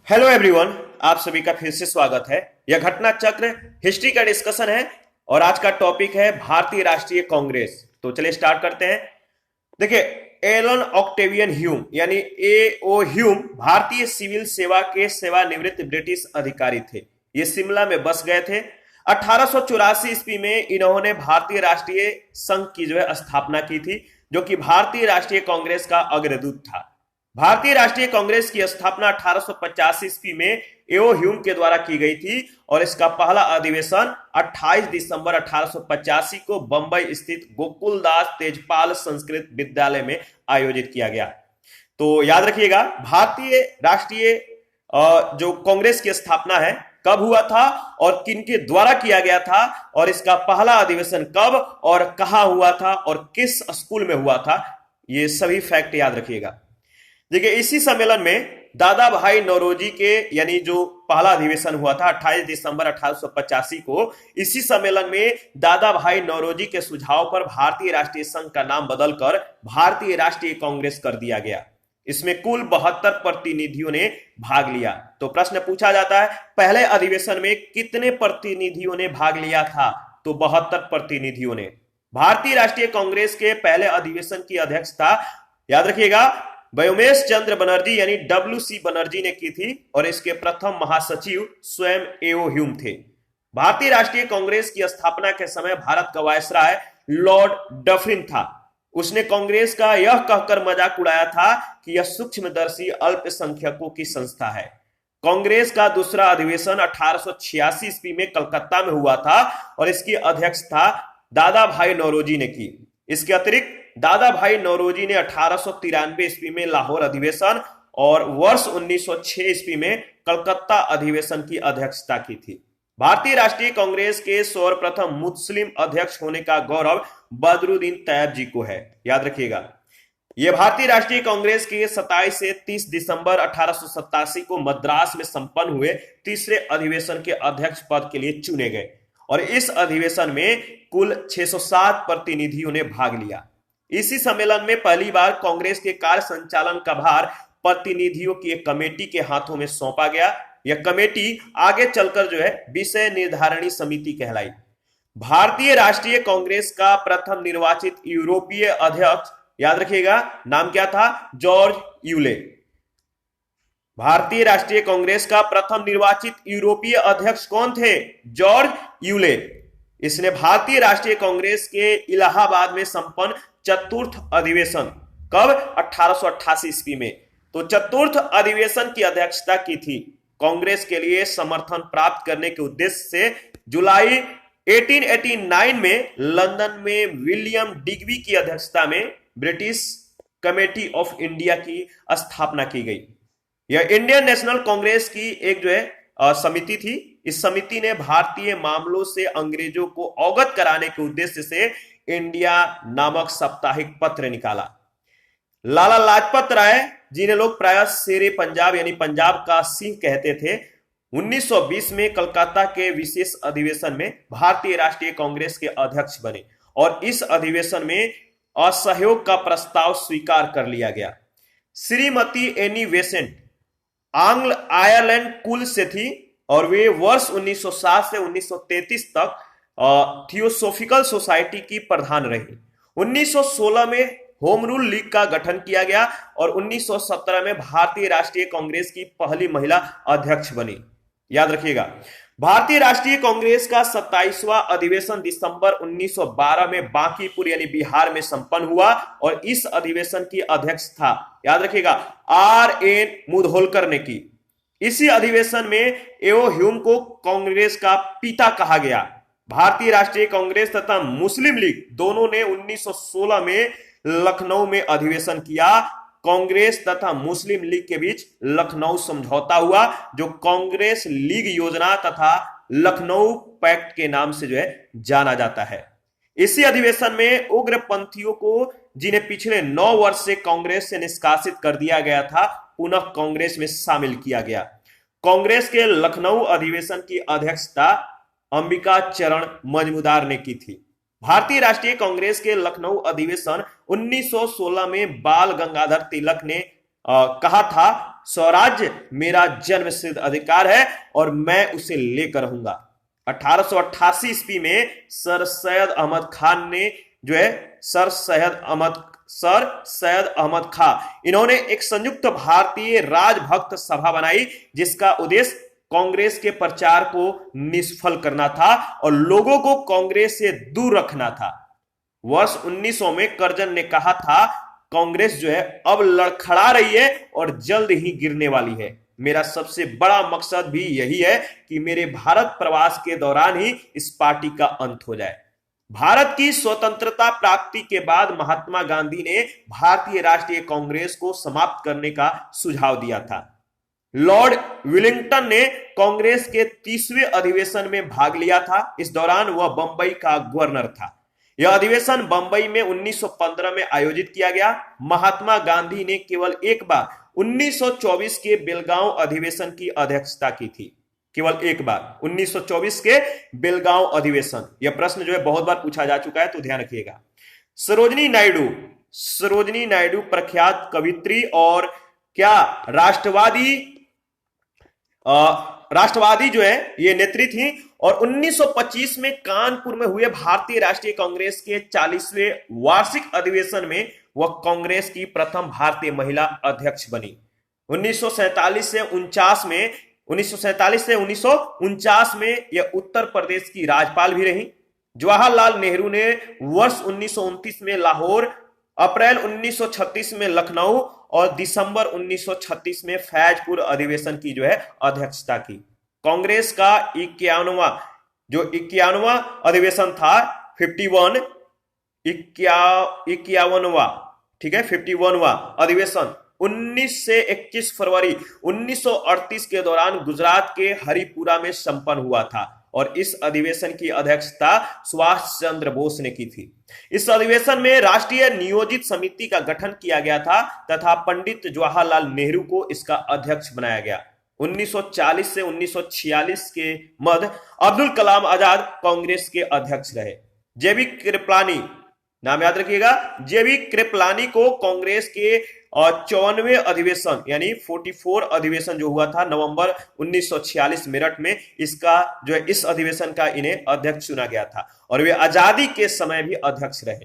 Hello everyone, आप सभी का फिर से स्वागत है। यह घटना चक्र हिस्ट्री का डिस्कशन है और आज का टॉपिक है भारतीय राष्ट्रीय कांग्रेस। तो चलिए स्टार्ट करते हैं। देखिए, एलन ऑक्टेवियन ह्यूम यानी ए.ओ. ह्यूम भारतीय सिविल सेवा के सेवानिवृत्त ब्रिटिश अधिकारी थे। ये शिमला में बस गए थे। 1884 ईस्वी में इन्होंने भारतीय राष्ट्रीय संघ की स्थापना की थी, जो कि भारतीय राष्ट्रीय कांग्रेस का अग्रदूत था। भारतीय राष्ट्रीय कांग्रेस की स्थापना 1885 ईस्वी में एओ ह्यूम के द्वारा की गई थी और इसका पहला अधिवेशन 28 दिसंबर 1885 को बंबई स्थित गोकुलदास तेजपाल संस्कृत विद्यालय में आयोजित किया गया। तो याद रखिएगा, भारतीय राष्ट्रीय जो कांग्रेस की स्थापना है कब हुआ था और किनके द्वारा किया गया था, और इसका पहला अधिवेशन कब और कहां हुआ था और किस स्कूल में हुआ था, ये सभी फैक्ट याद रखिएगा। देखिए, इसी सम्मेलन में दादा भाई नौरोजी के यानी जो पहला अधिवेशन हुआ था 28 दिसंबर 1885 को, इसी सम्मेलन में दादा भाई नौरोजी के सुझाव पर भारतीय राष्ट्रीय संघ का नाम बदलकर भारतीय राष्ट्रीय कांग्रेस कर दिया गया। इसमें कुल 72 प्रतिनिधियों ने भाग लिया। तो प्रश्न पूछा जाता है, पहले अधिवेशन में कितने प्रतिनिधियों ने भाग लिया था? तो 72 प्रतिनिधियों ने। भारतीय राष्ट्रीय कांग्रेस के पहले अधिवेशन की अध्यक्षता, याद रखिएगा, व्योमेश चंद्र बनर्जी यानी डब्ल्यू.सी. बनर्जी ने की थी और इसके प्रथम महासचिव स्वयं एओ ह्यूम थे। भारतीय राष्ट्रीय कांग्रेस की स्थापना के समय भारत का वायसराय लॉर्ड डफरिन था। उसने कांग्रेस का यह कहकर मजाक उड़ाया था कि यह सूक्ष्मदर्शी अल्पसंख्यकों की संस्था है। कांग्रेस का दूसरा अधिवेशन 1886 ईस्वी में कलकत्ता में हुआ था और इसकी अध्यक्षता दादा भाई नौरोजी ने की। इसके अतिरिक्त दादा भाई नौरोजी ने 1893 ईस्वी में लाहौर अधिवेशन और वर्ष 1906 ईस्वी में कलकत्ता अधिवेशन की अध्यक्षता की थी। भारतीय राष्ट्रीय कांग्रेस के सर्वप्रथम मुस्लिम अध्यक्ष होने का गौरव बदरुद्दीन तैयब जी को है। याद रखिएगा, यह भारतीय राष्ट्रीय कांग्रेस के 27 से 30 दिसंबर 1887 को मद्रास में संपन्न हुए तीसरे अधिवेशन के अध्यक्ष पद के लिए चुने गए और इस अधिवेशन में कुल 607 प्रतिनिधियों ने भाग लिया। इसी सम्मेलन में पहली बार कांग्रेस के कार्य संचालन का भार प्रतिनिधियों की एक कमेटी के हाथों में सौंपा गया। यह कमेटी आगे चलकर विषय निर्धारणी समिति कहलाई। भारतीय राष्ट्रीय कांग्रेस का प्रथम निर्वाचित यूरोपीय अध्यक्ष, याद रखिएगा, नाम क्या था? George Yule. भारतीय राष्ट्रीय कांग्रेस का प्रथम निर्वाचित यूरोपीय अध्यक्ष कौन थे? George Yule. इसने भारतीय राष्ट्रीय कांग्रेस के इलाहाबाद में संपन्न चतुर्थ अधिवेशन, कब? 1888 ईस्वी में। तो चतुर्थ अधिवेशन की अध्यक्षता की थी। कांग्रेस के लिए समर्थन प्राप्त करने के उद्देश्य से जुलाई 1889 में लंदन में विलियम डिग्बी की अध्यक्षता में ब्रिटिश कमेटी ऑफ इंडिया की स्थापना की गई। यह इंडियन नेशनल कांग्रेस की एक समिति थी। इस समिति ने भारतीय मामलों से अंग्रेजों को अवगत कराने के उद्देश्य से इंडिया नामक साप्ताहिक पत्र निकाला। लाला लाजपत राय, जिन्हें लोग प्रायः शेरे पंजाब यानी पंजाब का सिंह कहते थे, 1920 में कलकत्ता के विशेष अधिवेशन में भारतीय राष्ट्रीय कांग्रेस के अध्यक्ष बने और इस अधिवेशन में असहयोग का प्रस्ताव स्वीकार कर लिया गया। श्रीमती एनी बेसेंट आंग्ल आयरलैंड कुल से थी और वे वर्ष 1907 से 1933 तक थियोसोफिकल सोसाइटी की प्रधान रही। 1916 में होम रूल लीग का गठन किया गया और 1917 में भारतीय राष्ट्रीय कांग्रेस की पहली महिला अध्यक्ष बनी। याद रखिएगा, भारतीय राष्ट्रीय कांग्रेस का 27वां अधिवेशन दिसंबर 1912 में बांकीपुर यानी बिहार में संपन्न हुआ और इस अधिवेशन की अध्यक्षता, याद रखिएगा, R.N. मुधोलकर ने की। इसी अधिवेशन में एओ ह्यूम को कांग्रेस का पिता कहा गया। भारतीय राष्ट्रीय कांग्रेस तथा मुस्लिम लीग दोनों ने 1916 में लखनऊ में अधिवेशन किया। कांग्रेस तथा मुस्लिम लीग के बीच लखनऊ समझौता हुआ, जो कांग्रेस लीग योजना तथा लखनऊ पैक्ट के नाम से जाना जाता है। इसी अधिवेशन में उग्रपंथियों को, जिन्हें पिछले 9 वर्ष से कांग्रेस से निष्कासित कर दिया गया था, पुनः कांग्रेस में शामिल किया गया। कांग्रेस के लखनऊ अधिवेशन की अध्यक्षता अंबिका चरण मजमूदार ने की थी। भारतीय राष्ट्रीय कांग्रेस के लखनऊ अधिवेशन 1916 में बाल गंगाधर तिलक ने कहा था, स्वराज्य मेरा जन्मसिद्ध अधिकार है और मैं उसे लेकर रहूंगा। 1888 ईस्वी में सर सैयद अहमद खान ने जो है सर सैयद अहमद खां, इन्होंने एक संयुक्त भारतीय राजभक्त सभा बनाई जिसका उद्देश्य कांग्रेस के प्रचार को निष्फल करना था और लोगों को कांग्रेस से दूर रखना था। वर्ष 1900 में करजन ने कहा था, कांग्रेस जो है अब लड़खड़ा रही है और जल्द ही गिरने वाली है। मेरा सबसे बड़ा मकसद भी यही है कि मेरे भारत प्रवास के दौरान ही इस पार्टी का अंत हो जाए। भारत की स्वतंत्रता प्राप्ति के बाद महात्मा गांधी ने भारतीय राष्ट्रीय कांग्रेस को समाप्त करने का सुझाव दिया था। लॉर्ड विलिंगटन ने कांग्रेस के 30वें अधिवेशन में भाग लिया था। इस दौरान वह बंबई का गवर्नर था। यह अधिवेशन बंबई में 1915 में आयोजित किया गया। महात्मा गांधी ने केवल एक बार 1924 के बेलगांव अधिवेशन की अध्यक्षता की थी। केवल एक बार 1924 के बेलगांव अधिवेशन। यह प्रश्न जो है बहुत बार पूछा जा चुका है, तो ध्यान रखिएगा। सरोजिनी नायडू प्रख्यात कवित्री और क्या राष्ट्रवादी जो है ये नेत्री थी और 1925 में कानपुर में हुए भारतीय राष्ट्रीय कांग्रेस के 40वें वार्षिक अधिवेशन में वह कांग्रेस की प्रथम भारतीय महिला अध्यक्ष बनी। 1947 से 1949 में यह उत्तर प्रदेश की राज्यपाल भी रही। जवाहरलाल नेहरू ने वर्ष 1929 में लाहौर, अप्रैल 1936 में लखनऊ और दिसंबर 1936 में फैजपुर अधिवेशन की जो है अध्यक्षता की। कांग्रेस का 51वां अधिवेशन था, 51वां, ठीक है, 51वां अधिवेशन 19 से 21 फरवरी 1938 के दौरान गुजरात के हरिपुरा में संपन्न हुआ था और इस अधिवेशन की अध्यक्षता सुभाष चंद्र बोस ने की थी। इस अधिवेशन में राष्ट्रीय नियोजित समिति का गठन किया गया था तथा पंडित जवाहरलाल नेहरू को इसका अध्यक्ष बनाया गया। 1940 से 1946 के मध्य अब्दुल कलाम आजाद कांग्रेस के अध्यक्ष रहे। जेबी कृपलानी, नाम याद रखिएगा, जेबी कृपलानी को कांग्रेस के 54वें अधिवेशन यानी 44 अधिवेशन जो हुआ था नवंबर 1946 मेरठ में, इसका जो है इस अधिवेशन का इन्हें अध्यक्ष चुना गया था और वे आजादी के समय भी अध्यक्ष रहे।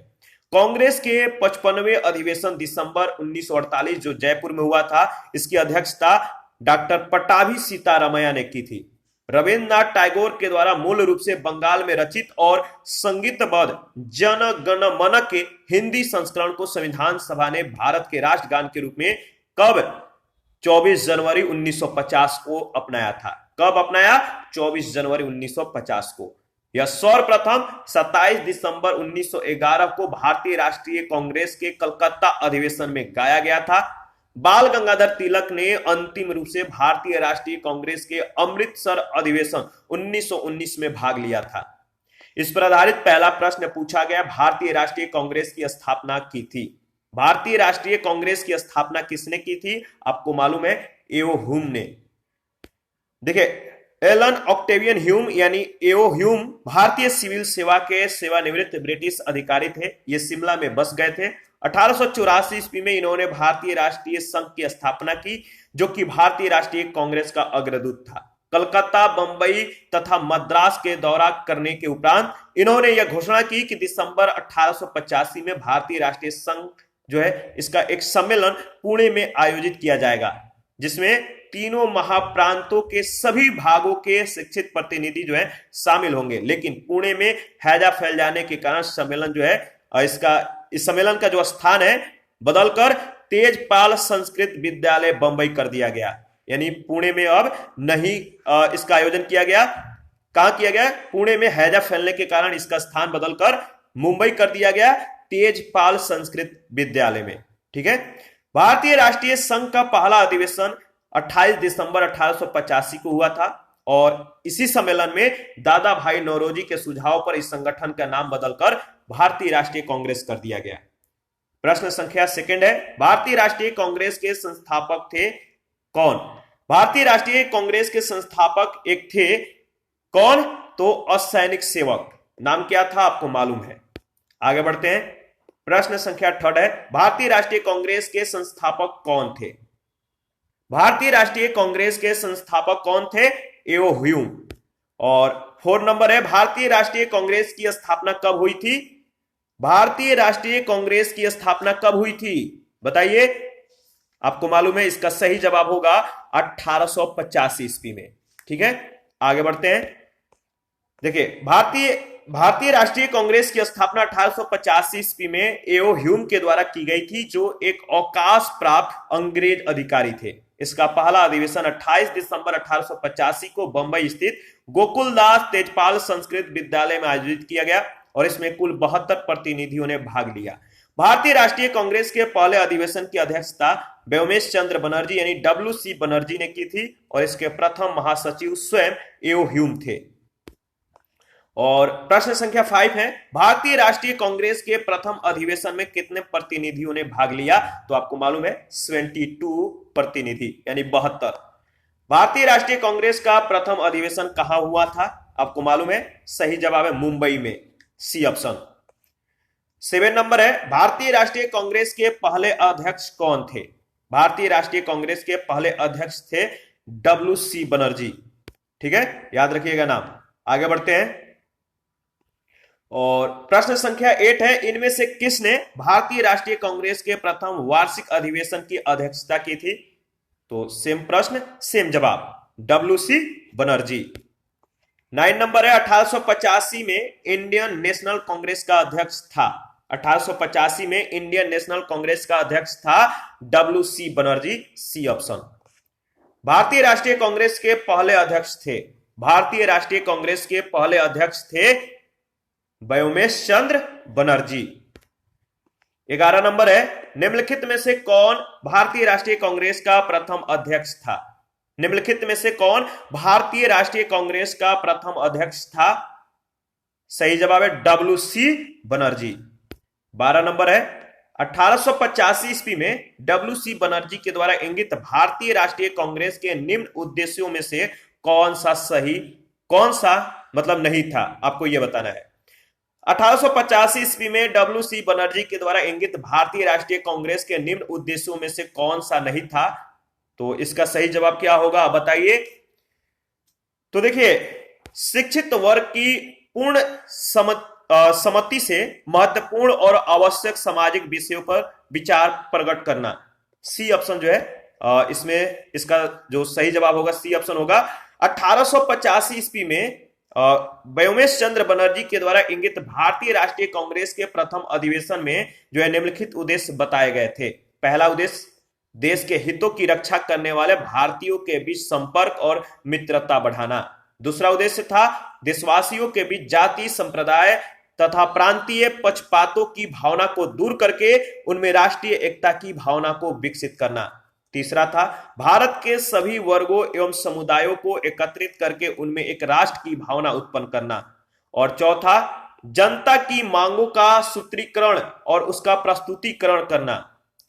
कांग्रेस के 55वें अधिवेशन दिसंबर 1948 जो जयपुर में हुआ था, इसकी अध्यक्षता डॉक्टर पट्टाभी सीतारामैया ने की थी। रविन्द्रनाथ टैगोर के द्वारा मूल रूप से बंगाल में रचित और संगीतबद्ध जन गण मन के हिंदी संस्करण को संविधान सभा ने भारत के राष्ट्रगान के रूप में कब 24 जनवरी 1950 को अपनाया था। कब अपनाया? 24 जनवरी 1950 को। यह सर्वप्रथम 27 दिसंबर 1911 को भारतीय राष्ट्रीय कांग्रेस के कलकत्ता अधिवेशन में गाया गया था। बाल गंगाधर तिलक ने अंतिम रूप से भारतीय राष्ट्रीय कांग्रेस के अमृतसर अधिवेशन 1919 में भाग लिया था। इस पर आधारित पहला प्रश्न पूछा गया, भारतीय राष्ट्रीय कांग्रेस की स्थापना की थी। भारतीय राष्ट्रीय कांग्रेस की स्थापना किसने की थी? आपको मालूम है, एओ ह्यूम ने। देखिए, एलन ऑक्टेवियन ह्यूम यानी एओ ह्यूम भारतीय सिविल सेवा के सेवानिवृत्त ब्रिटिश अधिकारी थे। ये शिमला में बस गए थे। 1884 ईस्वी में इन्होंने भारतीय राष्ट्रीय संघ की स्थापना की, जो कि भारतीय राष्ट्रीय कांग्रेस का अग्रदूत था। कलकत्ता, बंबई तथा मद्रास के दौरा करने के उपरांत इन्होंने यह घोषणा की कि दिसंबर 1885 में भारतीय राष्ट्रीय संघ जो है इसका एक सम्मेलन पुणे में आयोजित किया जाएगा, जिसमें तीनों महाप्रांतों के सभी भागों के शिक्षित प्रतिनिधि जो है शामिल होंगे। लेकिन पुणे में हैजा फैल जाने के कारण सम्मेलन जो है इस सम्मेलन का जो स्थान है बदलकर तेजपाल संस्कृत विद्यालय बंबई कर दिया गया। यानी पुणे में अब नहीं इसका आयोजन किया गया। कहां किया गया? पुणे में हैजा फैलने के कारण इसका स्थान बदलकर मुंबई कर दिया गया, तेजपाल संस्कृत विद्यालय में। ठीक है। भारतीय राष्ट्रीय संघ का पहला अधिवेशन 28 दिसंबर 1885 को हुआ था और इसी सम्मेलन में दादा भाई नौरोजी के सुझाव पर इस संगठन का नाम बदलकर भारतीय राष्ट्रीय कांग्रेस कर दिया गया। प्रश्न संख्या सेकंड है, भारतीय राष्ट्रीय कांग्रेस के संस्थापक थे कौन? भारतीय राष्ट्रीय कांग्रेस के संस्थापक एक थे कौन? तो असैनिक सेवक। नाम क्या था? आपको मालूम है। आगे बढ़ते हैं। प्रश्न संख्या थर्ड है, भारतीय राष्ट्रीय कांग्रेस के संस्थापक कौन थे? भारतीय राष्ट्रीय कांग्रेस के संस्थापक कौन थे? एओ ह्यूम। और 4 नंबर है, भारतीय राष्ट्रीय कांग्रेस की स्थापना कब हुई थी? भारतीय राष्ट्रीय कांग्रेस की स्थापना कब हुई थी बताइए। आपको मालूम है इसका सही जवाब होगा 1885 ईस्वी में। ठीक है, आगे बढ़ते हैं। देखिए, भारतीय राष्ट्रीय कांग्रेस की स्थापना 1885 ईस्वी में एओ ह्यूम के द्वारा की गई थी, जो एक अवकाश प्राप्त अंग्रेज अधिकारी थे। इसका पहला अधिवेशन 28 दिसंबर 1885 को बंबई स्थित गोकुलदास तेजपाल संस्कृत विद्यालय में आयोजित किया गया और इसमें कुल 72 प्रतिनिधियों ने भाग लिया। भारतीय राष्ट्रीय कांग्रेस के पहले अधिवेशन की अध्यक्षता व्योमेश चंद्र बनर्जी यानी WC बनर्जी ने की थी और इसके प्रथम महासचिव स्वयं एओ ह्यूम थे। और प्रश्न संख्या 5 है, भारतीय राष्ट्रीय कांग्रेस के प्रथम अधिवेशन में कितने प्रतिनिधियों ने भाग लिया? तो आपको मालूम है 72 प्रतिनिधि यानी 72। भारतीय राष्ट्रीय कांग्रेस का प्रथम अधिवेशन कहां हुआ था? आपको मालूम है सही जवाब है मुंबई में, सी ऑप्शन। 7 नंबर है, भारतीय राष्ट्रीय कांग्रेस के पहले अध्यक्ष कौन थे? भारतीय राष्ट्रीय कांग्रेस के पहले अध्यक्ष थे WC बनर्जी। ठीक है, याद रखिएगा नाम। आगे बढ़ते हैं और प्रश्न संख्या 8 है, इनमें से किसने भारतीय राष्ट्रीय कांग्रेस के प्रथम वार्षिक अधिवेशन की अध्यक्षता की थी? तो सेम प्रश्न सेम जवाब, WC बनर्जी। 9 नंबर है, 1885 में इंडियन नेशनल कांग्रेस का अध्यक्ष था। 1885 में इंडियन नेशनल कांग्रेस का अध्यक्ष था WC बनर्जी, सी ऑप्शन। भारतीय राष्ट्रीय कांग्रेस के पहले अध्यक्ष थे, भारतीय राष्ट्रीय कांग्रेस के पहले अध्यक्ष थे व्योमेश चंद्र बनर्जी। 11 नंबर है, निम्नलिखित में से कौन भारतीय राष्ट्रीय कांग्रेस का प्रथम अध्यक्ष था? निम्नलिखित में से कौन भारतीय राष्ट्रीय कांग्रेस का प्रथम अध्यक्ष था? सही जवाब है WC बनर्जी। 12 नंबर है, 1885 ईस्वी में WC बनर्जी के द्वारा इंगित भारतीय राष्ट्रीय कांग्रेस के निम्न उद्देश्यों में से कौन सा मतलब नहीं था? आपको यह बताना है। 1885 ईस्वी में WC बनर्जी के द्वारा इंगित भारतीय राष्ट्रीय कांग्रेस के निम्न उद्देश्यों में से कौन सा नहीं था? तो इसका सही जवाब क्या होगा बताइए। तो देखिए, शिक्षित वर्ग की पूर्ण सम्मति से महत्वपूर्ण और आवश्यक सामाजिक विषयों पर विचार प्रकट करना, सी ऑप्शन जो है इसमें इसका जो सही जवाब होगा सी ऑप्शन होगा। 1885 ईस्वी में व्योमेश चंद्र बनर्जी के द्वारा इंगित भारतीय राष्ट्रीय कांग्रेस के प्रथम अधिवेशन में जो है निम्नलिखित उद्देश्य बताए गए थे। पहला उद्देश्य देश के हितों की रक्षा करने वाले भारतीयों के बीच संपर्क और मित्रता बढ़ाना। दूसरा उद्देश्य था देशवासियों के बीच जाति, संप्रदाय तथा प्रांतीय पक्षपातों की भावना को दूर करके उनमें राष्ट्रीय एकता की भावना को विकसित करना। तीसरा था भारत के सभी वर्गों एवं समुदायों को एकत्रित करके उनमें एक राष्ट्र की भावना उत्पन्न करना। और चौथा, जनता की मांगों का सूत्रीकरण और उसका प्रस्तुतिकरण करना।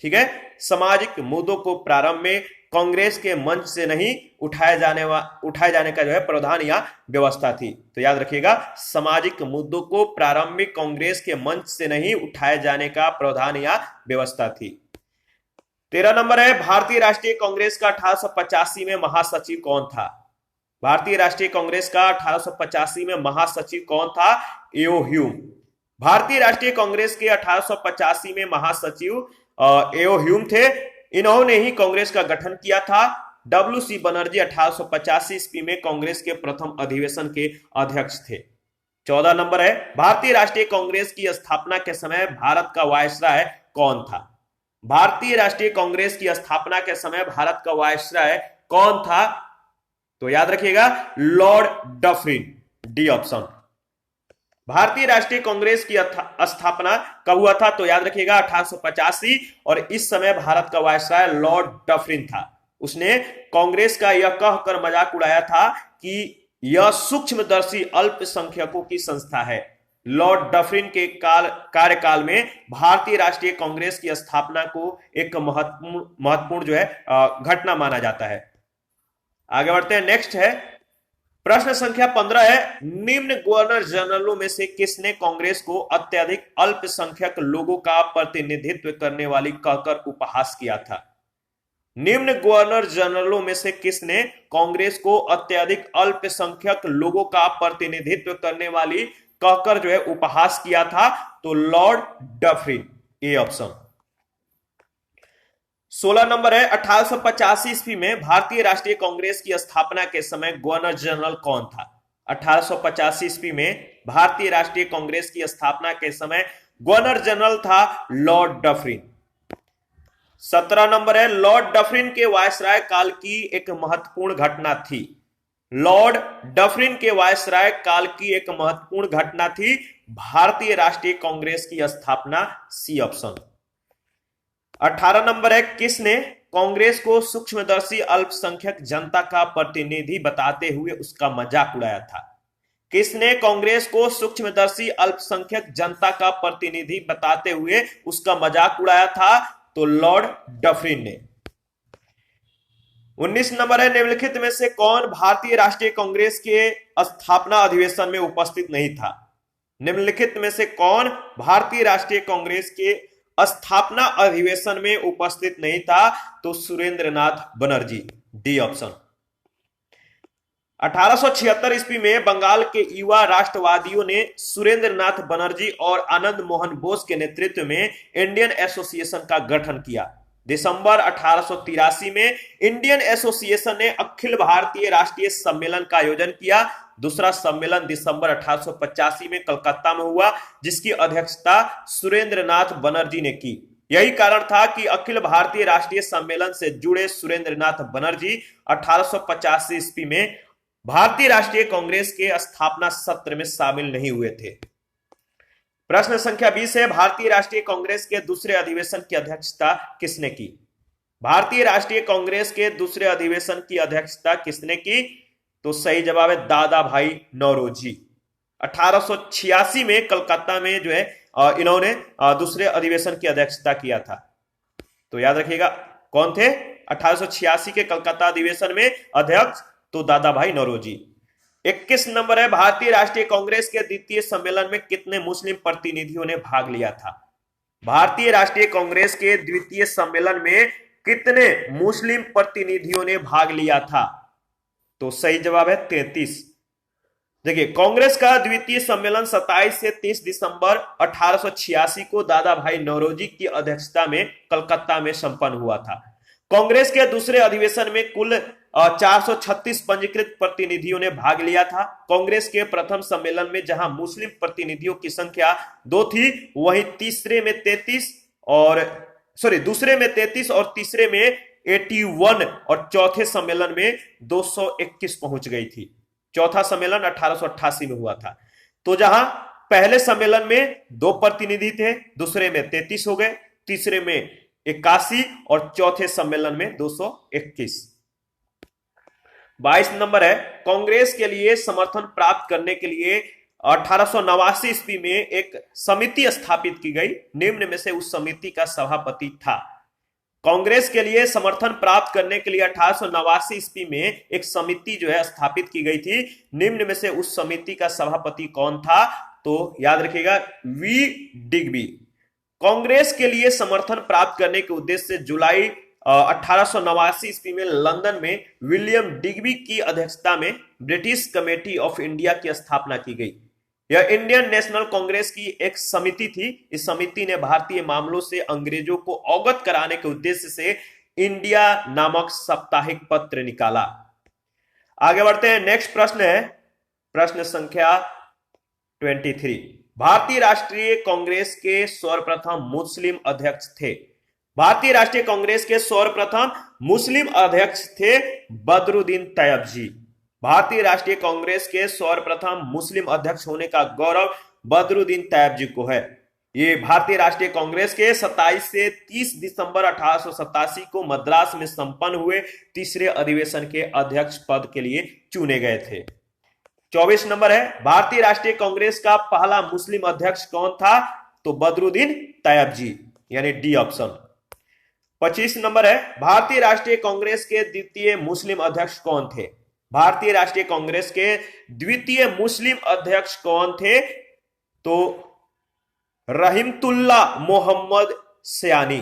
ठीक है, सामाजिक मुद्दों को प्रारंभ में कांग्रेस के मंच से नहीं उठाए जाने का जो है प्रावधान या व्यवस्था थी। तो याद रखिएगा, सामाजिक मुद्दों को प्रारंभ में कांग्रेस के मंच से नहीं उठाए जाने का प्रावधान या व्यवस्था थी। 13 नंबर है, भारतीय राष्ट्रीय कांग्रेस का 1885 में महासचिव कौन था? भारतीय राष्ट्रीय कांग्रेस का 1885 में महासचिव कौन था? एओ ह्यूम। भारतीय राष्ट्रीय कांग्रेस के 1885 में महासचिव एओ ह्यूम थे। इन्होंने ही कांग्रेस का गठन किया था। WC बनर्जी 1885 ईस्वी में कांग्रेस के प्रथम अधिवेशन के अध्यक्ष थे। 14 नंबर है, भारतीय राष्ट्रीय कांग्रेस की स्थापना के समय भारत का वायसराय कौन था? भारतीय राष्ट्रीय कांग्रेस की स्थापना के समय भारत का वायसराय कौन था? तो याद रखिएगा लॉर्ड डफरिन, डी ऑप्शन। भारतीय राष्ट्रीय कांग्रेस की स्थापना कब हुआ था? तो याद रखिएगा 1885, और इस समय भारत का वायसराय लॉर्ड डफरिन था। उसने कांग्रेस का यह कहकर मजाक उड़ाया था कि यह सूक्ष्मदर्शी अल्पसंख्यकों की संस्था है। लॉर्ड डफरिन के कार्यकाल में भारतीय राष्ट्रीय कांग्रेस की स्थापना को एक महत्वपूर्ण जो है घटना माना जाता है। आगे बढ़ते हैं, नेक्स्ट है प्रश्न संख्या 15 है, निम्न गवर्नर जनरलों में से किसने कांग्रेस को अत्यधिक अल्पसंख्यक लोगों का प्रतिनिधित्व करने वाली कहकर उपहास किया था? निम्न गवर्नर जनरलों में से किसने कांग्रेस को अत्यधिक अल्पसंख्यक लोगों का प्रतिनिधित्व करने वाली कहकर जो है उपहास किया था? तो Lord Dufferin, A option. 16 number है, 1885 ईस्वी में भारतीय राष्ट्रीय कांग्रेस की स्थापना के समय गवर्नर जनरल कौन था? 1885 ईस्वी में भारतीय राष्ट्रीय कांग्रेस की स्थापना के समय गवर्नर जनरल था लॉर्ड डफरिन। 17 नंबर है, लॉर्ड डफरिन के वायसराय काल की एक महत्वपूर्ण घटना थी। लॉर्ड डफरिन के वायसराय काल की एक महत्वपूर्ण घटना थी भारतीय राष्ट्रीय कांग्रेस की स्थापना, सी ऑप्शन। 18 नंबर है, किसने कांग्रेस को सूक्ष्मदर्शी अल्पसंख्यक जनता का प्रतिनिधि बताते हुए उसका मजाक उड़ाया था? किसने कांग्रेस को सूक्ष्मदर्शी अल्पसंख्यक जनता का प्रतिनिधि बताते हुए उसका मजाक उड़ाया था? तो लॉर्ड डफरिन ने। 19 नंबर है, निम्नलिखित में से कौन भारतीय राष्ट्रीय कांग्रेस के स्थापना अधिवेशन में उपस्थित नहीं था? निम्नलिखित में से कौन भारतीय राष्ट्रीय कांग्रेस के स्थापना अधिवेशन में उपस्थित नहीं था? तो सुरेंद्रनाथ बनर्जी, डी ऑप्शन। 1876 ईस्वी में बंगाल के युवा राष्ट्रवादियों ने सुरेंद्रनाथ बनर्जी और आनंद मोहन बोस के नेतृत्व में इंडियन एसोसिएशन का गठन किया। दिसंबर 1883 में इंडियन एसोसिएशन ने अखिल भारतीय राष्ट्रीय सम्मेलन का आयोजन किया। दूसरा सम्मेलन दिसंबर 1885 में कलकत्ता में हुआ, जिसकी अध्यक्षता सुरेंद्रनाथ बनर्जी ने की। यही कारण था कि अखिल भारतीय राष्ट्रीय सम्मेलन से जुड़े सुरेंद्रनाथ बनर्जी 1885 ईस्वी में भारतीय राष्ट्रीय कांग्रेस के स्थापना सत्र में शामिल नहीं हुए थे। प्रश्न संख्या 20 है, भारतीय राष्ट्रीय कांग्रेस के दूसरे अधिवेशन की अध्यक्षता किसने की? भारतीय राष्ट्रीय कांग्रेस के दूसरे अधिवेशन की अध्यक्षता किसने की? तो सही जवाब है दादा भाई नौरोजी। 1886 में कलकत्ता में जो है इन्होंने दूसरे अधिवेशन की अध्यक्षता किया था। तो याद रखिएगा कौन थे 1886 के कलकत्ता अधिवेशन में अध्यक्ष? तो दादा भाई नौरोजी। 21 नंबर है, भारतीय राष्ट्रीय कांग्रेस के द्वितीय सम्मेलन में कितने मुस्लिम प्रतिनिधियों ने भाग लिया था? भारतीय राष्ट्रीय कांग्रेस के द्वितीय सम्मेलन में कितने मुस्लिम प्रतिनिधियों ने भाग लिया था? तो सही जवाब है 33। देखिए, कांग्रेस का द्वितीय सम्मेलन 27 से 30 दिसंबर 1886 को दादा भाई नौरोजी की अध्यक्षता में कलकत्ता में संपन्न हुआ था। कांग्रेस के दूसरे अधिवेशन में कुल 436 पंजीकृत प्रतिनिधियों ने भाग लिया था। कांग्रेस के प्रथम सम्मेलन में जहां मुस्लिम प्रतिनिधियों की संख्या 2 थी, वहीं दूसरे में 33 और तीसरे में 81 और चौथे सम्मेलन में 221 पहुंच गई थी। चौथा सम्मेलन 1888 में हुआ था। तो जहां पहले सम्मेलन में 2 प्रतिनिधि थे, दूसरे में 33 हो गए, तीसरे में 81 और चौथे सम्मेलन में 221। 22 नंबर है, कांग्रेस के लिए समर्थन प्राप्त करने के लिए 1889 ईस्वी में एक समिति स्थापित की गई। निम्न में से उस समिति का सभापति था? कांग्रेस के लिए समर्थन प्राप्त करने के लिए 1889 ईस्वी में एक समिति जो है स्थापित की गई थी। निम्न में से उस समिति का सभापति कौन था? तो याद रखिएगा वी डिग्बी। कांग्रेस के लिए समर्थन प्राप्त करने के उद्देश्य से जुलाई 1889 ईस्वी में लंदन में विलियम डिग्बी की अध्यक्षता में ब्रिटिश कमेटी ऑफ इंडिया की स्थापना की गई। यह इंडियन नेशनल कांग्रेस की एक समिति थी। इस समिति ने भारतीय मामलों से अंग्रेजों को अवगत कराने के उद्देश्य से इंडिया नामक साप्ताहिक पत्र निकाला। आगे बढ़ते हैं। नेक्स्ट प्रश्न है प्रश्न संख्या 23। भारतीय राष्ट्रीय कांग्रेस के सर्वप्रथम मुस्लिम अध्यक्ष थे? भारतीय राष्ट्रीय कांग्रेस के सर्वप्रथम मुस्लिम अध्यक्ष थे बदरुद्दीन तैयब। भारतीय राष्ट्रीय कांग्रेस के सर्वप्रथम मुस्लिम अध्यक्ष होने का गौरव बदरुद्दीन तैयब जी को है। ये भारतीय राष्ट्रीय कांग्रेस के 27 से 30 दिसंबर 1887 को मद्रास में संपन्न हुए तीसरे अधिवेशन के अध्यक्ष पद के लिए चुने गए थे। 24 नंबर है, भारतीय राष्ट्रीय कांग्रेस का पहला मुस्लिम अध्यक्ष कौन था? तो बदरुद्दीन तैयब जी, यानी डी ऑप्शन। 25 नंबर है, भारतीय राष्ट्रीय कांग्रेस के द्वितीय मुस्लिम अध्यक्ष कौन थे? भारतीय राष्ट्रीय कांग्रेस के द्वितीय मुस्लिम अध्यक्ष कौन थे? तो रहीमतुल्लाह मोहम्मद सयानी।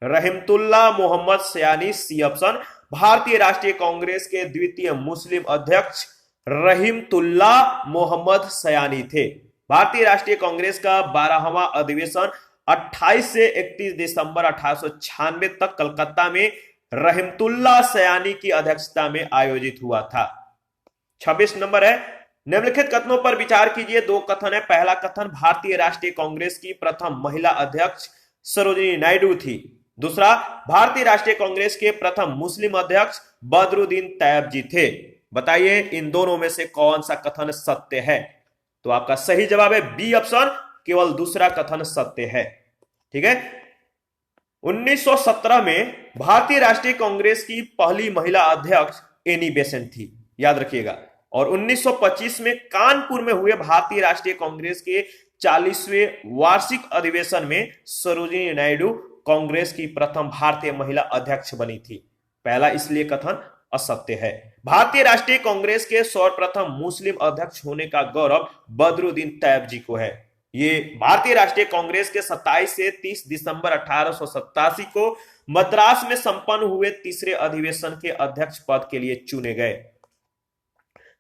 रहमतुल्लाह मोहम्मद सयानी, सी ऑप्शन। भारतीय राष्ट्रीय कांग्रेस के द्वितीय मुस्लिम अध्यक्ष रहमतुल्लाह मोहम्मद सयानी थे। भारतीय राष्ट्रीय कांग्रेस का 12वां अधिवेशन 28 से 31 दिसंबर 1896 तक कलकत्ता में रहमतुल्लाह सयानी की अध्यक्षता में आयोजित हुआ था। 26 नंबर है, निम्नलिखित कथनों पर विचार कीजिए। दो कथन है। पहला कथन, भारतीय राष्ट्रीय कांग्रेस की प्रथम महिला अध्यक्ष सरोजिनी नायडू थी। दूसरा, भारतीय राष्ट्रीय कांग्रेस के प्रथम मुस्लिम अध्यक्ष बदरुद्दीन तैयब जी थे। बताइए इन दोनों में से कौन सा कथन सत्य है? तो आपका सही जवाब है बी ऑप्शन, केवल दूसरा कथन सत्य है। ठीक है। 1917 में भारतीय राष्ट्रीय कांग्रेस की पहली महिला अध्यक्ष एनी बेसेंट थी, याद रखिएगा। और 1925 में कानपुर में हुए भारतीय राष्ट्रीय कांग्रेस के 40वें वार्षिक अधिवेशन में सरोजिनी नायडू कांग्रेस की प्रथम भारतीय महिला अध्यक्ष बनी थी। पहला इसलिए कथन असत्य है। भारतीय राष्ट्रीय कांग्रेस के सर्वप्रथम मुस्लिम अध्यक्ष होने का गौरव बदरुद्दीन तैयब जी को है। ये भारतीय राष्ट्रीय कांग्रेस के 27 से 30 दिसंबर 1887 को मद्रास में संपन्न हुए तीसरे अधिवेशन के अध्यक्ष पद के लिए चुने गए।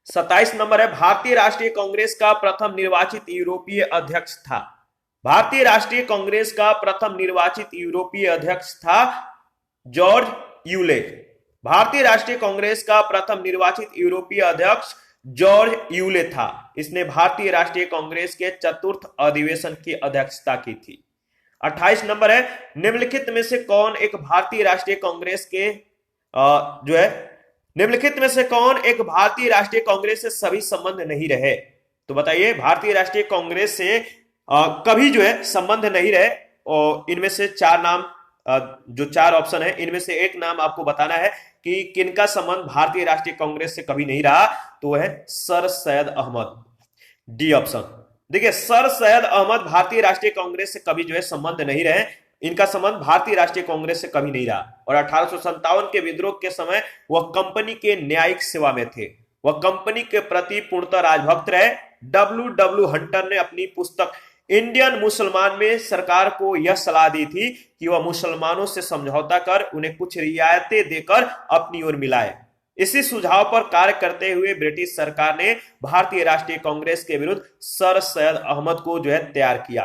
27 नंबर है, भारतीय राष्ट्रीय कांग्रेस का प्रथम निर्वाचित यूरोपीय अध्यक्ष था। भारतीय राष्ट्रीय कांग्रेस का प्रथम निर्वाचित यूरोपीय अध्यक्ष था जॉर्ज यूले। भारतीय राष्ट्रीय कांग्रेस का प्रथम निर्वाचित यूरोपीय अध्यक्ष जॉर्ज यूले था। इसने भारतीय राष्ट्रीय कांग्रेस के चतुर्थ अधिवेशन की अध्यक्षता की थी। 28 नंबर है, निम्नलिखित में से कौन एक भारतीय राष्ट्रीय कांग्रेस के निम्नलिखित में से कौन एक भारतीय राष्ट्रीय कांग्रेस से सभी संबंध नहीं रहे? तो बताइए भारतीय राष्ट्रीय कांग्रेस से कभी संबंध नहीं रहे। और इनमें से चार नाम, जो चार ऑप्शन है इनमें से एक नाम आपको बताना है कि किनका संबंध भारतीय राष्ट्रीय कांग्रेस से कभी नहीं रहा। तो वह है sir Syed Ahmad, D option. देखिए सर सैयद अहमद भारतीय राष्ट्रीय कांग्रेस से कभी संबंध नहीं रहे। इनका संबंध भारतीय राष्ट्रीय कांग्रेस से कभी नहीं रहा। और 1857 के विद्रोह के समय वह कंपनी के न्यायिक सेवा में थे। वह कंपनी के प्रति पूर्णतः राजभक्त रहे। W. हंटर ने अपनी पुस्तक इंडियन मुसलमान में सरकार को यह सलाह दी थी कि वह मुसलमानों से समझौता कर उन्हें कुछ रियायतें देकर अपनी ओर मिलाए। इसी सुझाव पर कार्य करते हुए ब्रिटिश सरकार ने भारतीय राष्ट्रीय कांग्रेस के विरुद्ध सर सैयद अहमद को तैयार किया।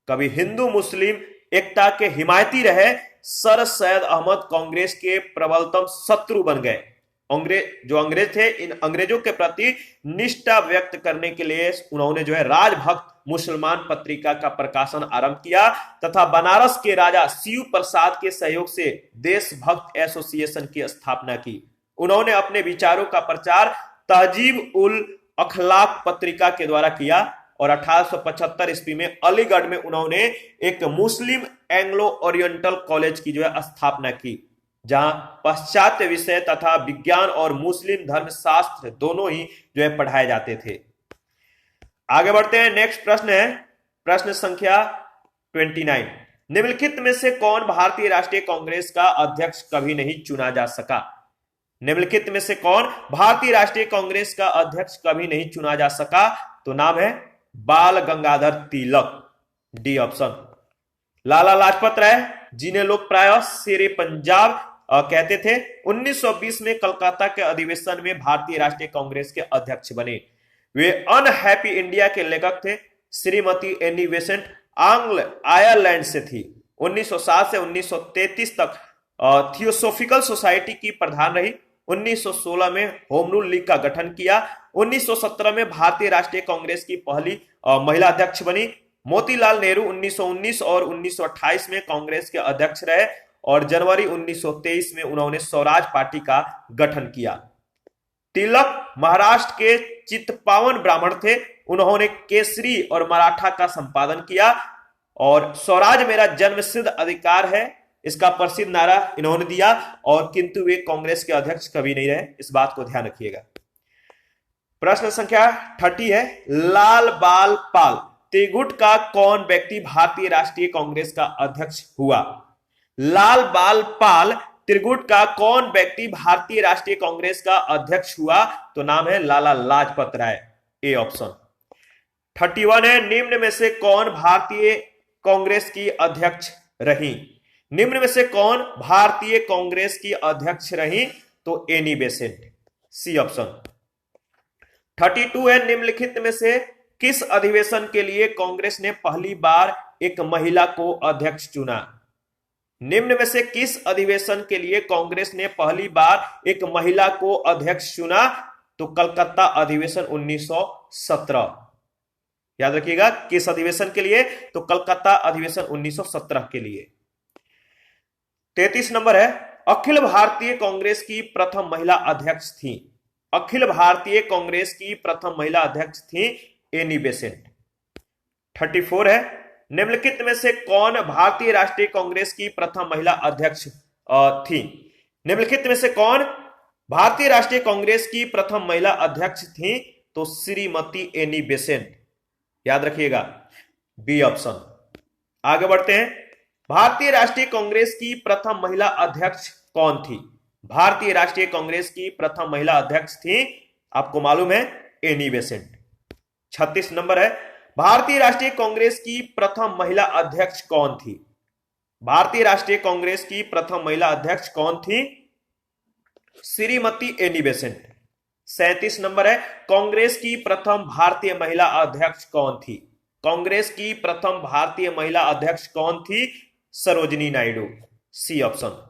कभी हिंदू मुस्लिम एकता के हिमायती रहे सर सैयद अहमद कांग्रेस के प्रबलतम शत्रु बन गए। अंग्रेज थे, इन अंग्रेजों के प्रति निष्ठा व्यक्त करने के लिए उन्होंने राजभक्त मुसलमान पत्रिका का प्रकाशन आरंभ किया तथा बनारस के राजा शिव प्रसाद के सहयोग से देशभक्त एसोसिएशन की स्थापना की। उन्होंने अपने विचारों का प्रचार तहजीब उल अखलाक पत्रिका के द्वारा किया। और 1875 ईस्वी में अलीगढ़ में उन्होंने एक मुस्लिम एंग्लो ओरिएंटल कॉलेज की स्थापना की, जहां पाश्चात्य विषय तथा विज्ञान और मुस्लिम धर्मशास्त्र दोनों ही पढ़ाए जाते थे। आगे बढ़ते हैं। नेक्स्ट प्रश्न है प्रश्न संख्या 29। निम्नलिखित में से कौन भारतीय राष्ट्रीय कांग्रेस का अध्यक्ष कभी नहीं चुना जा सका? निम्नलिखित में से कौन भारतीय राष्ट्रीय कांग्रेस का अध्यक्ष कभी नहीं चुना जा सका? तो नाम है बाल गंगाधर तिलक, डी ऑप्शन। लाला लाजपत राय, जिन्हें लोग प्रायः शेरे पंजाब कहते थे, 1920 में कलकत्ता के अधिवेशन में भारतीय राष्ट्रीय कांग्रेस के अध्यक्ष बने। वे अनहैप्पी इंडिया के लेखक थे। श्रीमती एनी बेसेंट आंग्ल आयरलैंड से थी। 1907 से 1933 तक थियोसोफिकल सोसाइटी की प्रधान रही। 1916 में होम रूल लीग का गठन किया। 1917 में भारतीय राष्ट्रीय कांग्रेस की पहली महिला अध्यक्ष बनी। मोतीलाल नेहरू 1919 और 1928 में कांग्रेस के अध्यक्ष रहे और जनवरी 1923 में उन्होंने स्वराज पार्टी का गठन किया। तिलक महाराष्ट्र के चित्पावन ब्राह्मण थे। उन्होंने केसरी और मराठा का संपादन किया और स्वराज मेरा जन्मसिद्ध अधिकार है, इसका प्रसिद्ध नारा इन्होंने दिया। और किंतु वे कांग्रेस के अध्यक्ष कभी नहीं रहे, इस बात को ध्यान रखिएगा। प्रश्न संख्या 30 है, लाल बाल पाल त्रिगुट का कौन व्यक्ति भारतीय राष्ट्रीय कांग्रेस का अध्यक्ष हुआ? लाल बाल पाल त्रिगुट का कौन व्यक्ति भारतीय राष्ट्रीय कांग्रेस का अध्यक्ष हुआ? तो नाम है लाला लाजपत राय, ए ऑप्शन। 31 है, निम्न में से कौन भारतीय कांग्रेस की अध्यक्ष रही? निम्न में से कौन भारतीय कांग्रेस की अध्यक्ष रही? तो एनी बेसेंट, सी ऑप्शन। 32 है, निम्नलिखित में से किस अधिवेशन के लिए कांग्रेस ने पहली बार एक महिला को अध्यक्ष चुना? निम्न में से किस अधिवेशन के लिए कांग्रेस ने पहली बार एक महिला को अध्यक्ष चुना? तो कलकत्ता अधिवेशन 1917। याद रखिएगा, किस अधिवेशन के लिए? तो कलकत्ता अधिवेशन 1917 के लिए। 33 नंबर है, अखिल भारतीय कांग्रेस की प्रथम महिला अध्यक्ष थी। अखिल भारतीय कांग्रेस की प्रथम महिला अध्यक्ष थी एनी बेसेंट। 34 है, निम्नलिखित में से कौन भारतीय राष्ट्रीय कांग्रेस की प्रथम महिला अध्यक्ष थी? निम्नलिखित में से कौन भारतीय राष्ट्रीय कांग्रेस की प्रथम महिला अध्यक्ष थी? तो श्रीमती एनी बेसेंट। याद रखिएगा, बी ऑप्शन। आगे बढ़ते हैं, भारतीय राष्ट्रीय कांग्रेस की प्रथम महिला अध्यक्ष कौन थी? भारतीय राष्ट्रीय कांग्रेस की प्रथम महिला अध्यक्ष थी, आपको मालूम है, एनी बेसेंट। 36 नंबर है, भारतीय राष्ट्रीय कांग्रेस की प्रथम महिला अध्यक्ष कौन थी? भारतीय राष्ट्रीय कांग्रेस की प्रथम महिला अध्यक्ष कौन थी? Shrimati Annie Besant. 37 नंबर है, कांग्रेस की प्रथम भारतीय महिला अध्यक्ष कौन थी? कांग्रेस की प्रथम भारतीय महिला अध्यक्ष कौन थी? Sarojini Naidu, C option.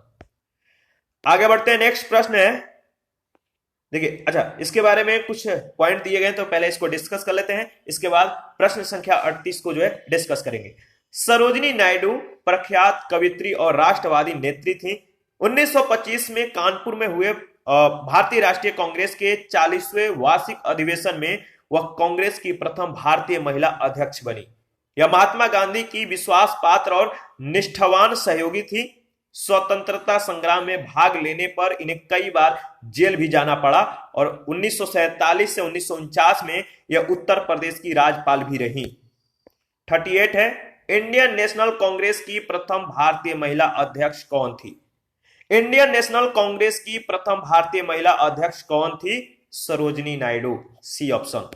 आगे बढ़ते हैं, नेक्स्ट प्रश्न है, देखिए, अच्छा, इसके बारे में कुछ पॉइंट दिए गए तो पहले इसको डिस्कस कर लेते हैं, इसके बाद प्रश्न संख्या 38 को जो है डिस्कस करेंगे। सरोजिनी नायडू प्रख्यात कवित्री और राष्ट्रवादी नेत्री थी। 1925 में कानपुर में हुए भारतीय राष्ट्रीय कांग्रेस के 40वें वार्षिक अधिवेशन में वह कांग्रेस की प्रथम भारतीय महिला अध्यक्ष बनी। यह महात्मा गांधी की विश्वास पात्र और निष्ठावान सहयोगी थी। स्वतंत्रता संग्राम में भाग लेने पर इन्हें कई बार जेल भी जाना पड़ा और 1947 से 1949 में यह उत्तर प्रदेश की राज्यपाल भी रही। 38 है, इंडियन नेशनल कांग्रेस की प्रथम भारतीय महिला अध्यक्ष कौन थी? इंडियन नेशनल कांग्रेस की प्रथम भारतीय महिला अध्यक्ष कौन थी? Sarojini Naidu, C option.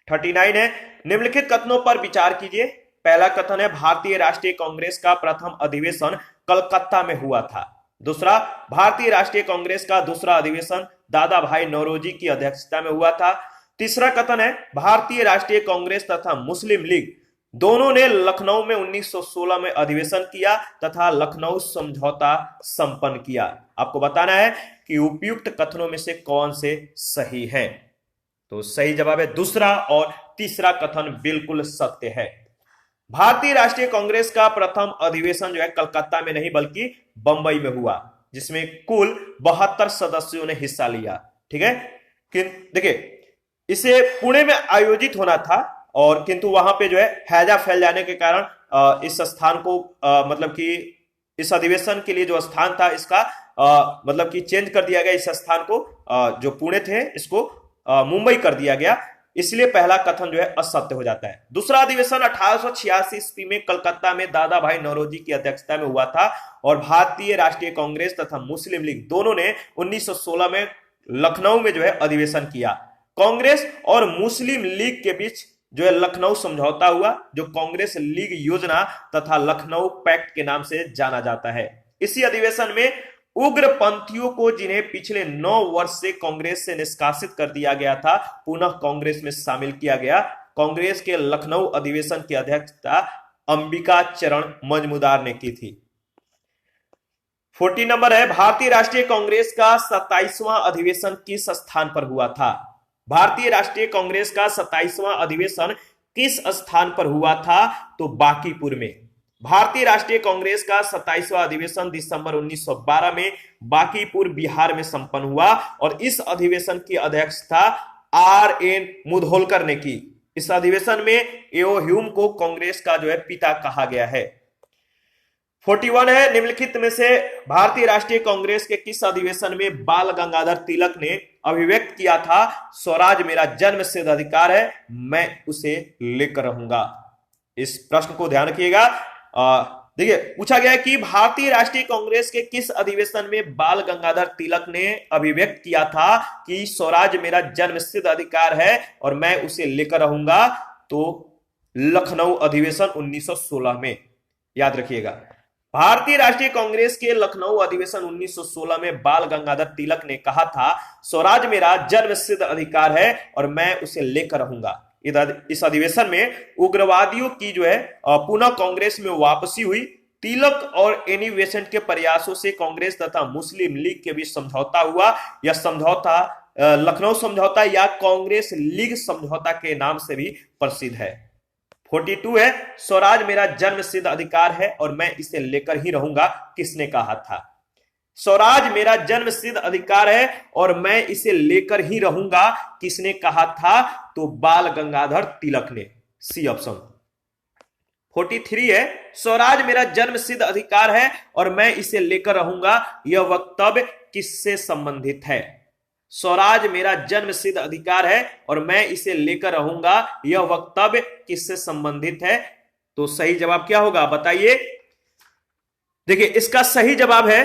39 है, निम्नलिखित कथनों पर विचार कीजिए। पहला कथन है, भारतीय राष्ट्रीय कांग्रेस का प्रथम अधिवेशन कलकत्ता में हुआ था। दूसरा, भारतीय राष्ट्रीय कांग्रेस का दूसरा अधिवेशन दादा भाई नौरोजी की अध्यक्षता में हुआ था। तीसरा कथन है, भारतीय राष्ट्रीय कांग्रेस तथा मुस्लिम लीग दोनों ने लखनऊ में 1916 में अधिवेशन किया तथा लखनऊ समझौता संपन्न किया। आपको बताना है कि उपयुक्त कथनों में से कौन से सही है। तो सही जवाब है दूसरा और तीसरा कथन बिल्कुल सत्य है। भारतीय राष्ट्रीय कांग्रेस का प्रथम अधिवेशन जो है कलकत्ता में नहीं बल्कि बंबई में हुआ, जिसमें कुल 72 सदस्यों ने हिस्सा लिया। ठीक है, देखिए, इसे पुणे में आयोजित होना था और किंतु वहां पे जो है हैजा फैल जाने के कारण इस स्थान को मतलब कि इस अधिवेशन के लिए जो स्थान था इसका मतलब कि चेंज कर दिया गया। इस स्थान को जो पुणे थे इसको मुंबई कर दिया गया, इसलिए पहला कथन जो है असत्य हो जाता है। दूसरा अधिवेशन 1886 ईस्वी में कलकत्ता में दादा भाई नौरोजी की अध्यक्षता में हुआ था और भारतीय राष्ट्रीय कांग्रेस तथा मुस्लिम लीग दोनों ने 1916 में लखनऊ में जो है अधिवेशन किया। कांग्रेस और मुस्लिम लीग के बीच जो है लखनऊ समझौता हुआ, जो कांग्रेस लीग योजना तथा लखनऊ पैक्ट के नाम से जाना जाता है। इसी अधिवेशन में उग्रपंथियों को, जिन्हें पिछले 9 वर्ष से कांग्रेस से निष्कासित कर दिया गया था, पुनः कांग्रेस में शामिल किया गया। कांग्रेस के लखनऊ अधिवेशन की अध्यक्षता अंबिका चरण मजमूदार ने की थी। 40 नंबर है, भारतीय राष्ट्रीय कांग्रेस का 27वां अधिवेशन किस स्थान पर हुआ था? भारतीय राष्ट्रीय कांग्रेस का 27वां अधिवेशन किस स्थान पर हुआ था? तो बांकीपुर में। भारतीय राष्ट्रीय कांग्रेस का 27वां अधिवेशन दिसंबर 1912 में बांकीपुर बिहार में संपन्न हुआ और इस अधिवेशन की अध्यक्षता R.N. मुधोलकर ने की। इस अधिवेशन में एओ ह्यूम को कांग्रेस का जो है पिता कहा गया है। 41 है, निम्नलिखित में से भारतीय राष्ट्रीय कांग्रेस के किस अधिवेशन में बाल गंगाधर तिलक ने अभिव्यक्त किया था, स्वराज मेरा जन्मसिद्ध अधिकार है, मैं उसे लेकर रहूंगा? इस प्रश्न को ध्यान रखिएगा। देखिए, पूछा गया है कि भारतीय राष्ट्रीय कांग्रेस के किस अधिवेशन में बाल गंगाधर तिलक ने अभिव्यक्त किया था कि स्वराज मेरा जन्मसिद्ध अधिकार है और मैं उसे लेकर रहूंगा? तो लखनऊ अधिवेशन 1916 में। याद रखिएगा। भारतीय राष्ट्रीय कांग्रेस के लखनऊ अधिवेशन 1916 में बाल गंगाधर तिलक ने कहा था, स्वराज मेरा जन्मसिद्ध अधिकार है और मैं उसे लेकर रहूंगा। इस अधिवेशन में उग्रवादियों की जो है पुनः कांग्रेस में वापसी हुई। तिलक और एनी बेसेंट के प्रयासों से कांग्रेस तथा मुस्लिम लीग के बीच समझौता हुआ। यह समझौता लखनऊ समझौता या कांग्रेस लीग समझौता के नाम से भी प्रसिद्ध है। 42 है, स्वराज मेरा जन्मसिद्ध अधिकार है और मैं इसे लेकर ही रहूंगा, किसने कहा था? स्वराज मेरा जन्मसिद्ध अधिकार है और मैं इसे लेकर ही रहूंगा, किसने कहा था? तो बाल गंगाधर तिलक ने, सी ऑप्शन। 43 है, स्वराज मेरा जन्मसिद्ध अधिकार है और मैं इसे लेकर रहूंगा, यह वक्तव्य किससे संबंधित है? स्वराज मेरा जन्मसिद्ध अधिकार है और मैं इसे लेकर रहूंगा, यह वक्तव्य किससे संबंधित है? तो सही जवाब क्या होगा बताइए। देखिए इसका सही जवाब है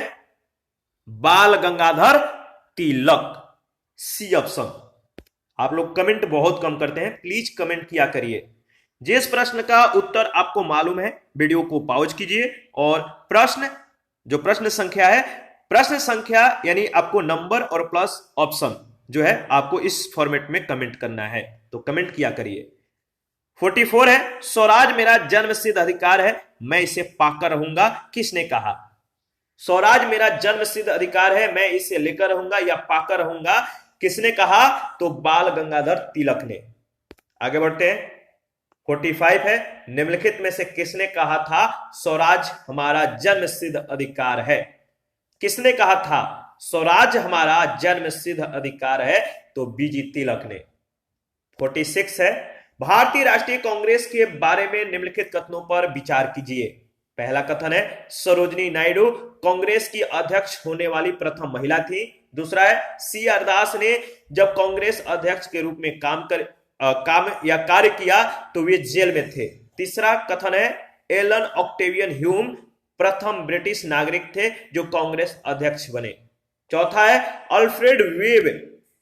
बाल गंगाधर तिलक, सी ऑप्शन। आप लोग कमेंट बहुत कम करते हैं, प्लीज कमेंट किया करिए। जिस प्रश्न का उत्तर आपको मालूम है वीडियो को पॉज कीजिए और प्रश्न संख्या है, प्रश्न संख्या यानी आपको नंबर और प्लस ऑप्शन जो है आपको इस फॉर्मेट में कमेंट करना है, तो कमेंट किया करिए। 44 है, स्वराज मेरा जन्मसिद्ध अधिकार है, मैं इसे पाकर रहूंगा, किसने कहा? स्वराज मेरा जन्मसिद्ध अधिकार है, मैं इसे लेकर रहूंगा या पाकर रहूंगा, किसने कहा? तो बाल गंगाधर तिलक ने। आगे बढ़ते हैं। 45 है, निम्नलिखित में से किसने कहा था स्वराज हमारा जन्मसिद्ध अधिकार है? किसने कहा था स्वराज हमारा जन्मसिद्ध अधिकार है? तो बीजी तिलक ने। 46 है, भारतीय राष्ट्रीय कांग्रेस के बारे में निम्नलिखित कथनों पर विचार कीजिए। पहला कथन है, सरोजिनी नायडू कांग्रेस की अध्यक्ष होने वाली प्रथम महिला थी। दूसरा है, सी आर दास ने जब कांग्रेस अध्यक्ष के रूप में कार्य किया तो वे जेल में थे। तीसरा कथन है, एलन ऑक्टेवियन ह्यूम प्रथम ब्रिटिश नागरिक थे जो कांग्रेस अध्यक्ष बने। चौथा है, अल्फ्रेड वेब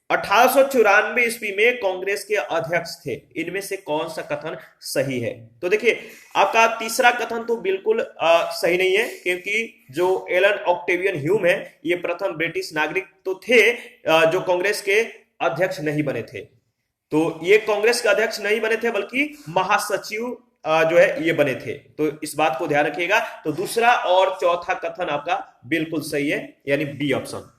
1894 ईस्वी में कांग्रेस के अध्यक्ष थे। इनमें से कौन सा कथन सही है? तो देखिए आपका तीसरा कथन तो बिल्कुल सही नहीं है, क्योंकि जो एलन ऑक्टेवियन ह्यूम है ये प्रथम ब्रिटिश नागरिक तो थे जो कांग्रेस के अध्यक्ष नहीं बने थे। तो ये कांग्रेस के अध्यक्ष नहीं बने थे बल्कि महासचिव जो है ये बने थे, तो इस बात को ध्यान रखिएगा। तो दूसरा और चौथा कथन आपका बिल्कुल सही है, यानी बी ऑप्शन।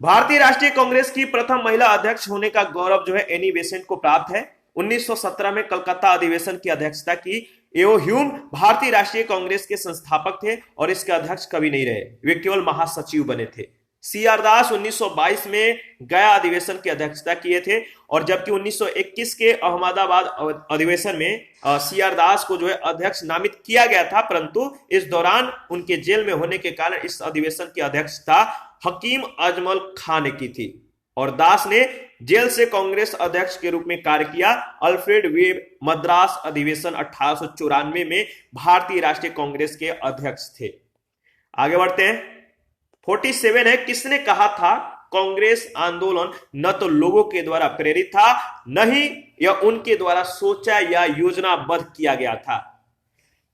भारतीय राष्ट्रीय कांग्रेस की प्रथम महिला अध्यक्ष होने का गौरव जो है एनी बेसेंट को प्राप्त है। 1917 में कलकत्ता अधिवेशन की अध्यक्षता की। एओ ह्यूम भारतीय राष्ट्रीय कांग्रेस के संस्थापक थे और इसके अध्यक्ष कभी नहीं रहे, वे केवल महासचिव बने थे। सी आर दास 1922 में गया अधिवेशन की अध्यक्षता किए थे और जबकि 1921 के अहमदाबाद अधिवेशन में सी आर दास को जो है अध्यक्ष नामित किया गया था, परंतु इस दौरान उनके जेल में होने के कारण इस अधिवेशन की अध्यक्षता हकीम अजमल खान ने की थी और दास ने जेल से कांग्रेस अध्यक्ष के रूप में कार्य किया। अल्फ्रेड वेब मद्रास अधिवेशन 1894 में भारतीय राष्ट्रीय कांग्रेस के अध्यक्ष थे। आगे बढ़ते हैं। 47 है, किसने कहा था कांग्रेस आंदोलन न तो लोगों के द्वारा प्रेरित था, न ही यह उनके द्वारा सोचा या योजनाबद्ध किया गया था?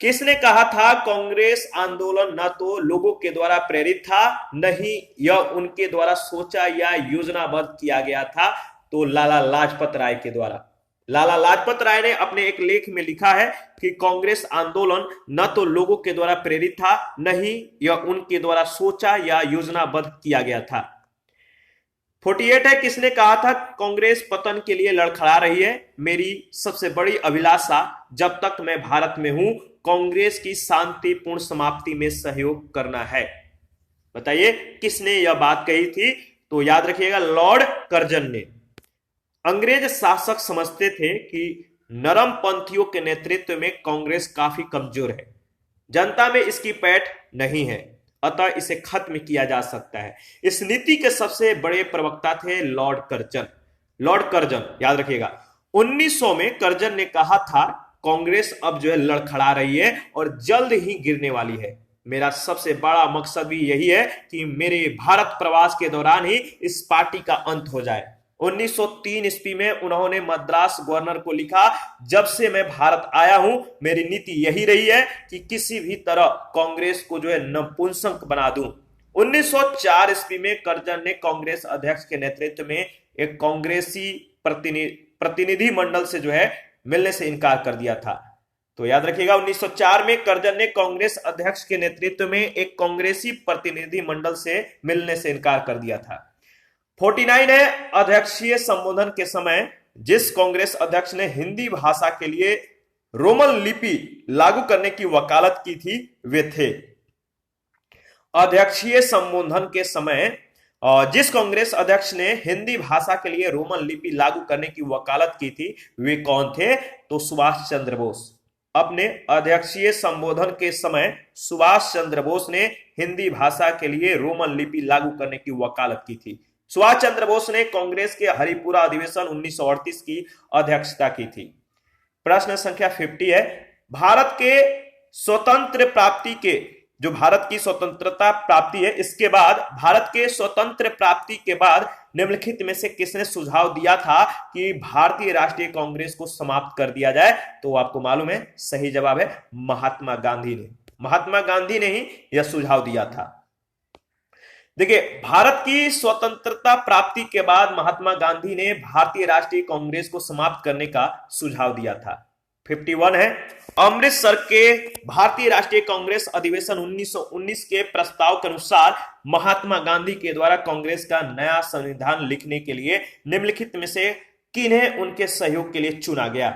किसने कहा था कांग्रेस आंदोलन न तो लोगों के द्वारा प्रेरित था, न ही यह उनके द्वारा सोचा या योजनाबद्ध किया गया था? तो लाला लाजपत राय के द्वारा। लाला लाजपत राय ने अपने एक लेख में लिखा है कि कांग्रेस आंदोलन न तो लोगों के द्वारा प्रेरित था, न ही यह उनके द्वारा सोचा या योजनाबद्ध किया गया था। 48 है, किसने कहा था कांग्रेस पतन के लिए लड़खड़ा रही है? मेरी सबसे बड़ी अभिलाषा जब तक मैं भारत में हूं कांग्रेस की शांतिपूर्ण समाप्ति में सहयोग करना है। बताइए किसने यह बात कही थी? तो याद रखिएगा लॉर्ड कर्जन ने। अंग्रेज शासक समझते थे कि नरम पंथियों के नेतृत्व में कांग्रेस काफी कमजोर है, जनता में इसकी पैठ नहीं है, अतः इसे खत्म किया जा सकता है। इस नीति के सबसे बड़े प्रवक्ता थे लॉर्ड कर्जन। लॉर्ड कर्जन याद रखिएगा 1900 में कर्जन ने कहा था कांग्रेस अब जो है लड़खड़ा रही है और जल्द ही गिरने वाली है। मेरा सबसे बड़ा मकसद भी यही है कि मेरे भारत प्रवास के दौरान ही इस पार्टी का अंत हो जाए। 1903 ईस्वी में उन्होंने मद्रास गवर्नर को लिखा, जब से मैं भारत आया हूं मेरी नीति यही रही है कि किसी भी तरह कांग्रेस को जो है नपुंसक बना दूं। 1904 ईस्वी में करजन ने कांग्रेस अध्यक्ष के नेतृत्व में एक कांग्रेसी प्रतिनिधि मंडल से जो है मिलने से इनकार कर दिया था। तो याद रखिएगा 1904 में करजन ने कांग्रेस अध्यक्ष के नेतृत्व में एक कांग्रेसी प्रतिनिधि मंडल से मिलने से इनकार कर दिया था। 49 है अध्यक्षीय संबोधन के समय जिस कांग्रेस अध्यक्ष ने हिंदी भाषा के लिए रोमन लिपि लागू करने की वकालत की थी वे थे। अध्यक्षीय संबोधन के समय जिस कांग्रेस अध्यक्ष ने हिंदी भाषा के लिए रोमन लिपि लागू करने की वकालत की थी वे कौन थे? तो सुभाष चंद्र बोस। अपने अध्यक्षीय संबोधन के समय सुभाष चंद्र बोस ने हिंदी भाषा के लिए रोमन लिपि लागू करने की वकालत की थी। सुभाष चंद्र बोस ने कांग्रेस के हरिपुरा अधिवेशन 1938 की अध्यक्षता की थी। प्रश्न संख्या 50 है, भारत के स्वतंत्र प्राप्ति के जो भारत की स्वतंत्रता प्राप्ति है इसके बाद भारत के स्वतंत्र प्राप्ति के बाद निम्नलिखित में से किसने सुझाव दिया था कि भारतीय राष्ट्रीय कांग्रेस को समाप्त कर दिया जाए? तो आपको मालूम है सही जवाब है महात्मा गांधी ने। महात्मा गांधी ने ही यह सुझाव दिया था। देखिए भारत की स्वतंत्रता प्राप्ति के बाद महात्मा गांधी ने भारतीय राष्ट्रीय कांग्रेस को समाप्त करने का सुझाव दिया था। 51 है, अमृतसर के भारतीय राष्ट्रीय कांग्रेस अधिवेशन 1919 के प्रस्ताव के अनुसार महात्मा गांधी के द्वारा कांग्रेस का नया संविधान लिखने के लिए निम्नलिखित में से किन्हें उनके सहयोग के लिए चुना गया?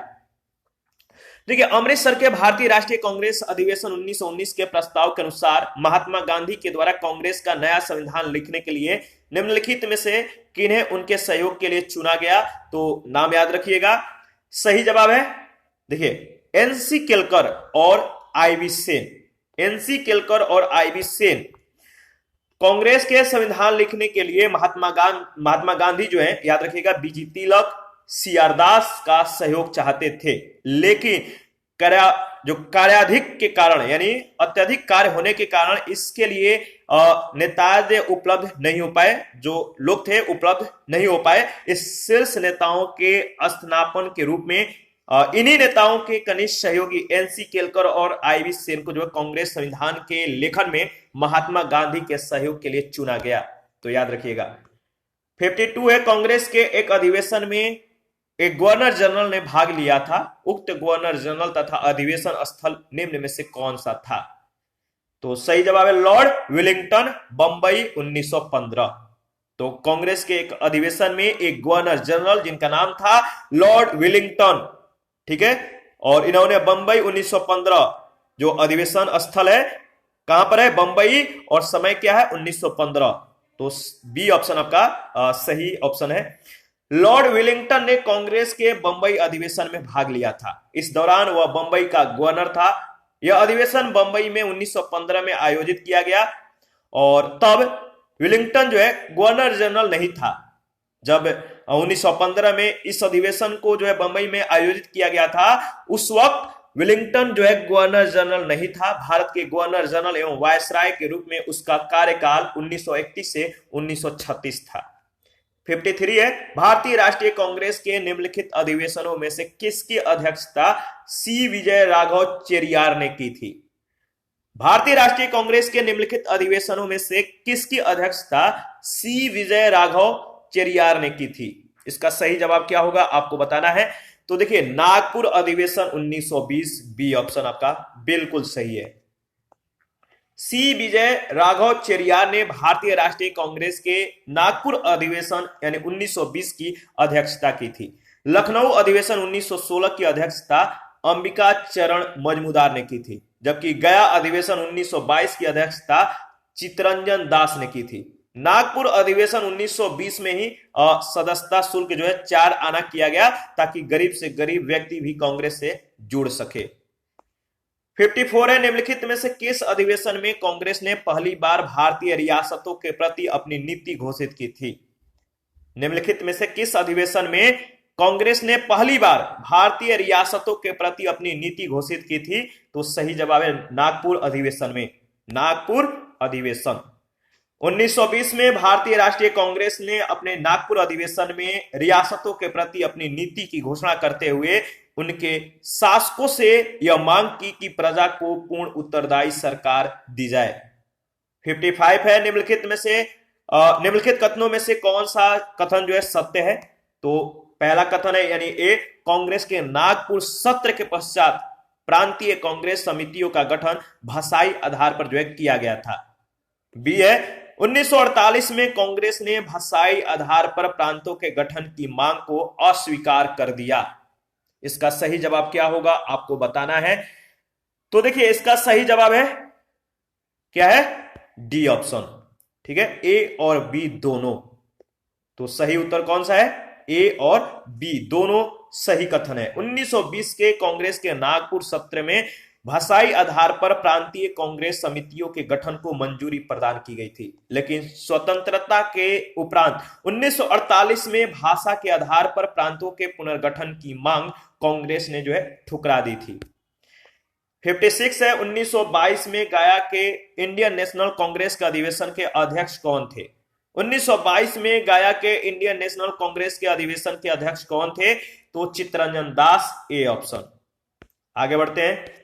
देखिए अमृतसर के भारतीय राष्ट्रीय कांग्रेस अधिवेशन 1919 के प्रस्ताव के अनुसार महात्मा गांधी के द्वारा कांग्रेस का नया संविधान लिखने के लिए निम्नलिखित में से किन्हें उनके सहयोग के लिए चुना गया? तो नाम याद रखिएगा। सही जवाब है देखिए एनसी केलकर और आईवी सेन। एनसी केलकर और आईवी सेन कांग्रेस के संविधान लिखने के लिए महात्मा गांधी जो है याद रखिएगा बीजी तिलक, सीआर दास का सहयोग चाहते थे, लेकिन कार्याधिक के कारण यानी अत्यधिक कार्य होने के कारण इसके लिए नेता उपलब्ध नहीं हो पाए, जो लोग थे उपलब्ध नहीं हो पाए। इस शीर्ष नेताओं के स्थापना के रूप में इन्हीं नेताओं के कनिष्ठ सहयोगी एनसी केलकर और आईवी सेन को जो कांग्रेस संविधान के लेखन में महात्मा गांधी के सहयोग के लिए चुना गया। तो याद रखिएगा। 52 है, कांग्रेस के एक अधिवेशन में एक गवर्नर जनरल ने भाग लिया था। उक्त गवर्नर जनरल तथा अधिवेशन स्थल निम्न में से कौन सा था? तो सही जवाब है लॉर्ड विलिंगटन, बंबई 1915। तो कांग्रेस के एक अधिवेशन में एक गवर्नर जनरल जिनका नाम था लॉर्ड विलिंगटन, ठीक है, और इन्होंने बंबई 1915 जो अधिवेशन स्थल है कहां पर है? बंबई, और समय क्या है? 1915। तो बी ऑप्शन आपका सही ऑप्शन है। लॉर्ड विलिंगटन ने कांग्रेस के बंबई अधिवेशन में भाग लिया था। इस दौरान वह बंबई का गवर्नर था। यह अधिवेशन बंबई में 1915 में आयोजित किया गया और तब विलिंगटन जो है गवर्नर जनरल नहीं था। जब 1915 में इस अधिवेशन को जो है बंबई में आयोजित किया गया था उस वक्त विलिंगटन जो है गवर्नर जनरल नहीं था। भारत के गवर्नर जनरल एवं वायसराय के रूप में उसका कार्यकाल 1931 से 1936 था। 53 है, भारतीय राष्ट्रीय कांग्रेस के निम्नलिखित अधिवेशनों में से किसकी अध्यक्षता सी विजय राघव चेरियार ने की थी? भारतीय राष्ट्रीय कांग्रेस के निम्नलिखित अधिवेशनों में से किसकी अध्यक्षता सी विजय राघव चेरियार ने की थी? इसका सही जवाब क्या होगा आपको बताना है। तो देखिए नागपुर अधिवेशन 1920, बी ऑप्शन आपका बिल्कुल सही है। सी विजय राघव चेरियार ने भारतीय राष्ट्रीय कांग्रेस के नागपुर अधिवेशन यानी 1920 की अध्यक्षता की थी। लखनऊ अधिवेशन 1916 की अध्यक्षता अंबिका चरण मजमूदार ने की थी, जबकि गया अधिवेशन 1922 की अध्यक्षता चितरंजन दास ने की थी। नागपुर अधिवेशन 1920 में ही सदस्यता शुल्क जो है 4 आना किया गया ताकि गरीब से गरीब व्यक्ति भी कांग्रेस से जुड़ सके। 54 है, निम्नलिखित में से किस अधिवेशन में कांग्रेस ने पहली बार भारतीय रियासतों के प्रति अपनी नीति घोषित की थी? निम्नलिखित में से किस अधिवेशन में कांग्रेस ने पहली बार भारतीय रियासतों के प्रति अपनी नीति घोषित की थी? तो सही जवाब है नागपुर अधिवेशन में। नागपुर अधिवेशन 1920 में भारतीय राष्ट्रीय कांग्रेस ने अपने नागपुर अधिवेशन में रियासतों के प्रति अपनी नीति की घोषणा करते हुए उनके शासकों से यह मांग की कि प्रजा को पूर्ण उत्तरदायी सरकार दी जाए। 55 है, निम्नलिखित कथनों में से कौन सा कथन जो है सत्य है? तो पहला कथन है यानी ए, कांग्रेस के नागपुर सत्र के पश्चात प्रांतीय कांग्रेस समितियों का गठन भाषाई आधार पर जो है किया गया था। बी है, 1948 में कांग्रेस ने भाषाई आधार पर प्रांतों के गठन की मांग को अस्वीकार कर दिया। इसका सही जवाब क्या होगा आपको बताना है। तो देखिए इसका सही जवाब है क्या है? D option. ठीक है, ए और बी दोनों। तो सही उत्तर कौन सा है? ए और बी दोनों सही कथन है। 1920 के कांग्रेस के नागपुर सत्र में भाषाई आधार पर प्रांतीय कांग्रेस समितियों के गठन को मंजूरी प्रदान की गई थी, लेकिन स्वतंत्रता के उपरांत 1948 में भाषा के आधार पर प्रांतों के पुनर्गठन की मांग कांग्रेस ने जो है ठुकरा दी थी। 56 है, 1922 में गया के इंडियन नेशनल कांग्रेस के अधिवेशन के अध्यक्ष कौन थे? 1922 में गया के इंडियन नेशनल कांग्रेस के अधिवेशन के अध्यक्ष कौन थे? तो चित्तरंजन दास, ए ऑप्शन। आगे बढ़ते हैं।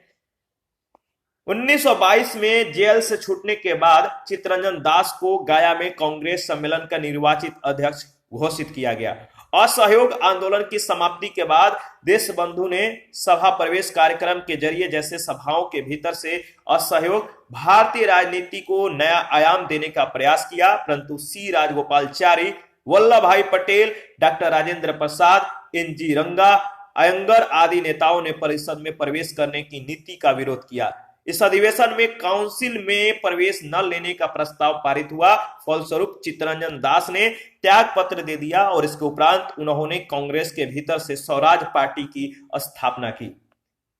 1922 में जेल से छूटने के बाद चित्तरंजन दास को गया में कांग्रेस सम्मेलन का निर्वाचित अध्यक्ष घोषित किया गया। असहयोग आंदोलन की समाप्ति के बाद देशबंधु ने सभा प्रवेश कार्यक्रम के जरिए जैसे सभाओं के भीतर से असहयोग भारतीय राजनीति को नया आयाम देने का प्रयास किया, परंतु सी राजगोपालचारी, वल्लभ भाई पटेल, डॉक्टर राजेंद्र प्रसाद, एन.जी. रंगा, अयंगर आदि नेताओं ने परिषद में प्रवेश करने की नीति का विरोध किया। इस अधिवेशन में काउंसिल में प्रवेश न लेने का प्रस्ताव पारित हुआ। फलस्वरूप चित्तरंजन दास ने त्याग पत्र दे दिया और इसके उपरांत उन्होंने कांग्रेस के भीतर से स्वराज पार्टी की स्थापना की।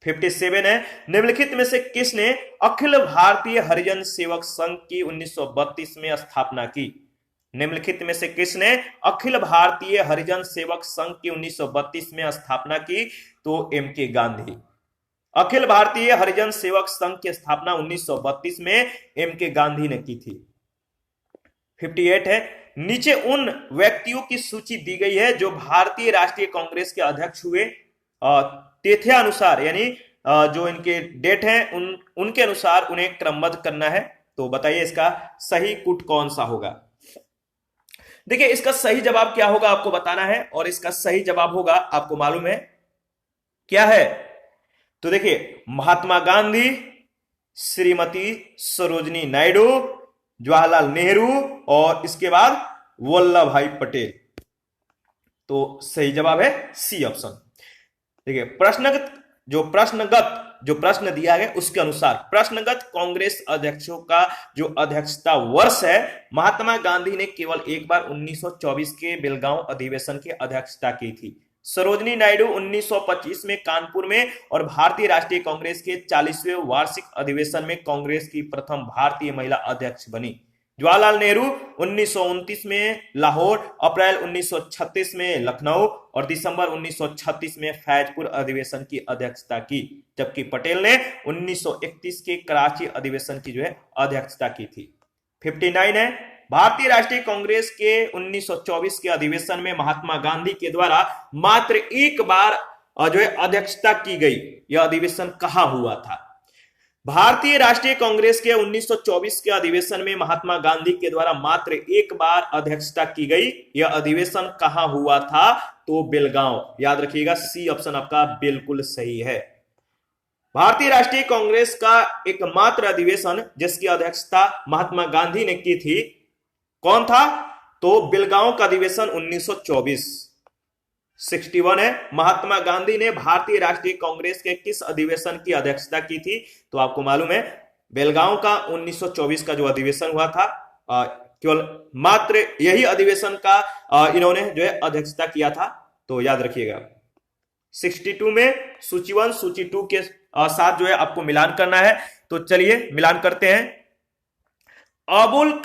57 है, निम्नलिखित में से किसने अखिल भारतीय हरिजन सेवक संघ की 1932 में स्थापना की? निम्नलिखित में से किसने अखिल भारतीय हरिजन सेवक संघ की 1932 में स्थापना की? तो एम.के. गांधी। अखिल भारतीय हरिजन सेवक संघ की स्थापना 1932 में एम.के. गांधी ने की थी। 58 है, नीचे उन व्यक्तियों की सूची दी गई है जो भारतीय राष्ट्रीय कांग्रेस के अध्यक्ष हुए तिथि अनुसार, यानी जो इनके डेट हैं उनके अनुसार उन्हें क्रमबद्ध करना है। तो बताइए इसका सही कुट कौन सा होगा? देखिए इसका सही जवाब क्या होगा आपको बताना है, और इसका सही जवाब होगा आपको मालूम है क्या है? तो देखिए महात्मा गांधी, श्रीमती सरोजनी नायडू, जवाहरलाल नेहरू और इसके बाद वल्लभ भाई पटेल। तो सही जवाब है सी ऑप्शन। देखिए जो प्रश्न दिया गया उसके अनुसार प्रश्नगत कांग्रेस अध्यक्षों का जो अध्यक्षता वर्ष है, महात्मा गांधी ने केवल एक बार 1924 के बेलगांव अधिवेशन की अध्यक्षता की थी। सरोजनी नायडू 1925 में कानपुर में और भारतीय राष्ट्रीय कांग्रेस के 40वें वार्षिक अधिवेशन में कांग्रेस की प्रथम भारतीय महिला अध्यक्ष बनी। जवाहरलाल नेहरू 1929 में लाहौर, अप्रैल 1936 में लखनऊ और दिसंबर 1936 में फैजपुर अधिवेशन की अध्यक्षता की, जबकि पटेल ने 1931 के कराची अधिवेशन की जो है अध्यक्षता की थी। 59 है, भारतीय राष्ट्रीय कांग्रेस के 1924 के अधिवेशन में महात्मा गांधी के द्वारा मात्र एक बार जो है अध्यक्षता की गई। यह अधिवेशन कहां हुआ था? भारतीय राष्ट्रीय कांग्रेस के 1924 के अधिवेशन में महात्मा गांधी के द्वारा मात्र एक बार अध्यक्षता की गई। यह अधिवेशन कहां हुआ था? तो बेलगांव। याद रखिएगा सी ऑप्शन आपका बिल्कुल सही है। भारतीय राष्ट्रीय कांग्रेस का एकमात्र अधिवेशन जिसकी अध्यक्षता महात्मा गांधी ने की थी, कौन था? तो बेलगांव का अधिवेशन 1924। 61 है, महात्मा गांधी ने भारतीय राष्ट्रीय कांग्रेस के किस अधिवेशन की अध्यक्षता की थी? तो आपको मालूम है बेलगांव का 1924 का जो अधिवेशन हुआ था, केवल मात्र यही अधिवेशन का इन्होंने जो है अध्यक्षता किया था। तो याद रखिएगा 62 में सूची 1 सूची 2 के साथ जो है आपको मिलान करना है। तो चलिए मिलान करते हैं। अबुल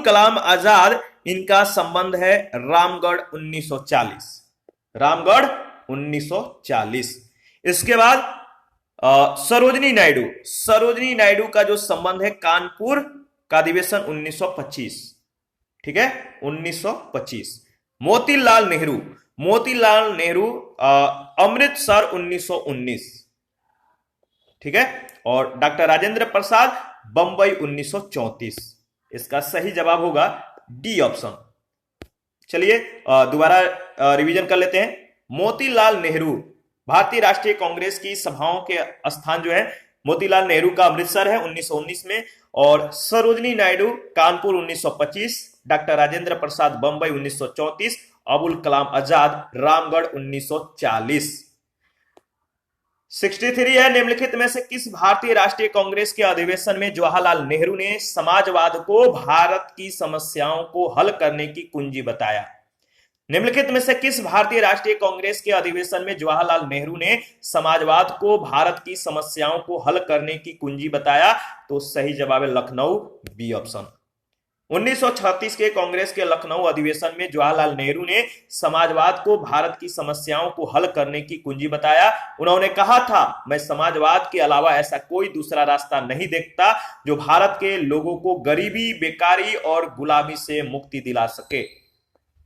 कलाम आजाद इनका संबंध है रामगढ़ 1940। रामगढ़ 1940। इसके बाद सरोजनी नायडू का जो संबंध है का अधिवेशन 1925, ठीक है, 1925। मोतीलाल नेहरू, मोतीलाल नेहरू अमृतसर 1919, ठीक है। और डॉक्टर राजेंद्र प्रसाद बंबई 1934। इसका सही जवाब होगा डी ऑप्शन। चलिए दोबारा रिवीजन कर लेते हैं। मोतीलाल नेहरू, भारतीय राष्ट्रीय कांग्रेस की सभाओं के स्थान जो है मोतीलाल नेहरू का अमृतसर है 1919 में, और सरोजनी नायडू कानपुर 1925, डॉक्टर राजेंद्र प्रसाद बंबई 1934, अबुल कलाम आजाद रामगढ़ 1940। 63 है, निम्नलिखित में से किस भारतीय राष्ट्रीय कांग्रेस के अधिवेशन में जवाहरलाल नेहरू ने समाजवाद को भारत की समस्याओं को हल करने की कुंजी बताया? निम्नलिखित में से किस भारतीय राष्ट्रीय कांग्रेस के अधिवेशन में जवाहरलाल नेहरू ने समाजवाद को भारत की समस्याओं को हल करने की कुंजी बताया? तो सही जवाब है लखनऊ, बी ऑप्शन। 1936 के कांग्रेस के लखनऊ अधिवेशन में जवाहरलाल नेहरू ने समाजवाद को भारत की समस्याओं को हल करने की कुंजी बताया। उन्होंने कहा था, मैं समाजवाद के अलावा ऐसा कोई दूसरा रास्ता नहीं देखता जो भारत के लोगों को गरीबी, बेकारी और गुलामी से मुक्ति दिला सके।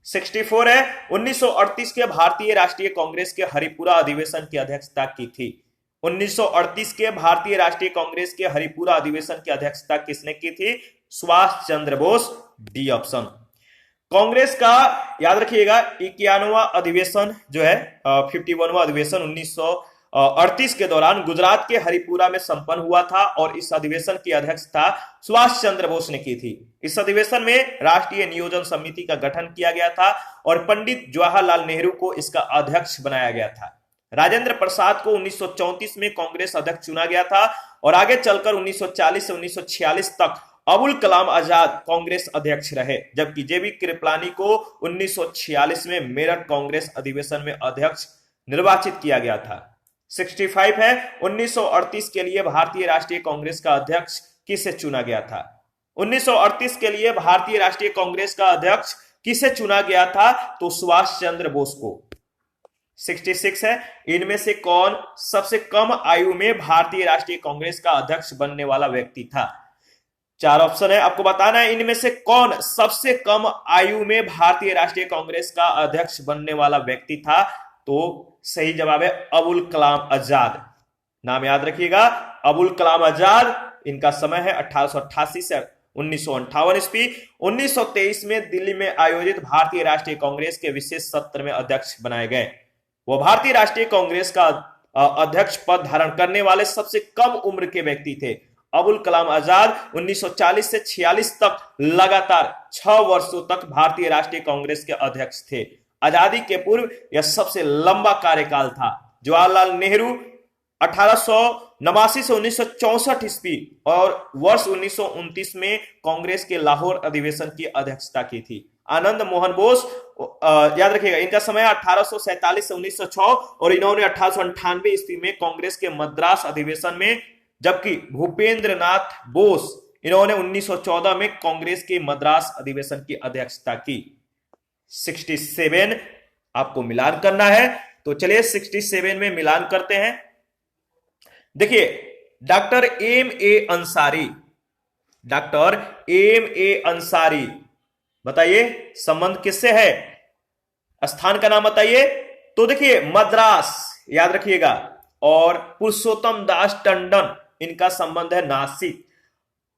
64 है, 1938 के भारतीय राष्ट्रीय कांग्रेस के हरिपुरा अधिवेशन की अध्यक्षता की थी। 1938 के भारतीय राष्ट्रीय कांग्रेस के हरिपुरा अधिवेशन की अध्यक्षता किसने की थी? Subhash Chandra Bose, D option. कांग्रेस का याद रखिएगा 51वां अधिवेशन जो है 51वां अधिवेशन 1938 के दौरान गुजरात के हरिपुरा में संपन्न हुआ था और इस अधिवेशन की अध्यक्षता सुभाष चंद्र बोस ने की थी। इस अधिवेशन में राष्ट्रीय नियोजन समिति का गठन किया गया था और पंडित जवाहरलाल नेहरू को इसका अध्यक्ष बनाया गया था। राजेंद्र प्रसाद को 1934 में कांग्रेस अध्यक्ष चुना गया था और आगे चलकर 1940 से 1946 तक अबुल कलाम आजाद कांग्रेस अध्यक्ष रहे, जबकि जेबी कृपलानी को 1946 में मेरठ कांग्रेस अधिवेशन में अध्यक्ष निर्वाचित किया गया था। 65 है, 1938 के लिए भारतीय राष्ट्रीय कांग्रेस का अध्यक्ष किसे चुना गया था? 1938 के लिए भारतीय राष्ट्रीय कांग्रेस का अध्यक्ष किसे चुना गया था? तो सुभाष चंद्र बोस को। 66 है, इनमें से कौन सबसे कम आयु में भारतीय राष्ट्रीय कांग्रेस का अध्यक्ष बनने वाला व्यक्ति था? 4 ऑप्शन है, आपको बताना है इनमें से कौन सबसे कम आयु में भारतीय राष्ट्रीय कांग्रेस का अध्यक्ष बनने वाला व्यक्ति था। तो सही जवाब है अबुल कलाम आजाद। नाम याद रखिएगा, अबुल कलाम आजाद। इनका समय है 1888 से 1958 ईस्वी। 1923 में दिल्ली में आयोजित भारतीय राष्ट्रीय कांग्रेस के विशेष सत्र में अध्यक्ष बनाए गए। वो भारतीय राष्ट्रीय कांग्रेस का अध्यक्ष पद धारण करने वाले सबसे कम उम्र के व्यक्ति थे। अबुल कलाम आजाद 1940 से 46 तक लगातार 6 वर्षों तक भारतीय राष्ट्रीय कांग्रेस के अध्यक्ष थे। आजादी के पूर्व यह सबसे लंबा कार्यकाल था। जवाहरलाल नेहरू 1889 से 1964 ईस्वी और वर्ष 1929 में कांग्रेस के लाहौर अधिवेशन की अध्यक्षता की थी। आनंद मोहन बोस, याद रखिएगा इनका समय 1847 से 1906 और इन्होंने 1898 ईस्वी में कांग्रेस के मद्रास अधिवेशन में, जबकि भूपेंद्र नाथ बोस इन्होंने 1914 में कांग्रेस के मद्रास अधिवेशन की अध्यक्षता की। 67 आपको मिलान करना है, तो चलिए 67 में मिलान करते हैं। देखिए doctor M A Ansari, doctor M A Ansari, बताइए संबंध किससे है? स्थान का नाम बताइए। तो देखिए मद्रास याद रखिएगा, और पुरुषोत्तम दास टंडन इनका संबंध है नासिक।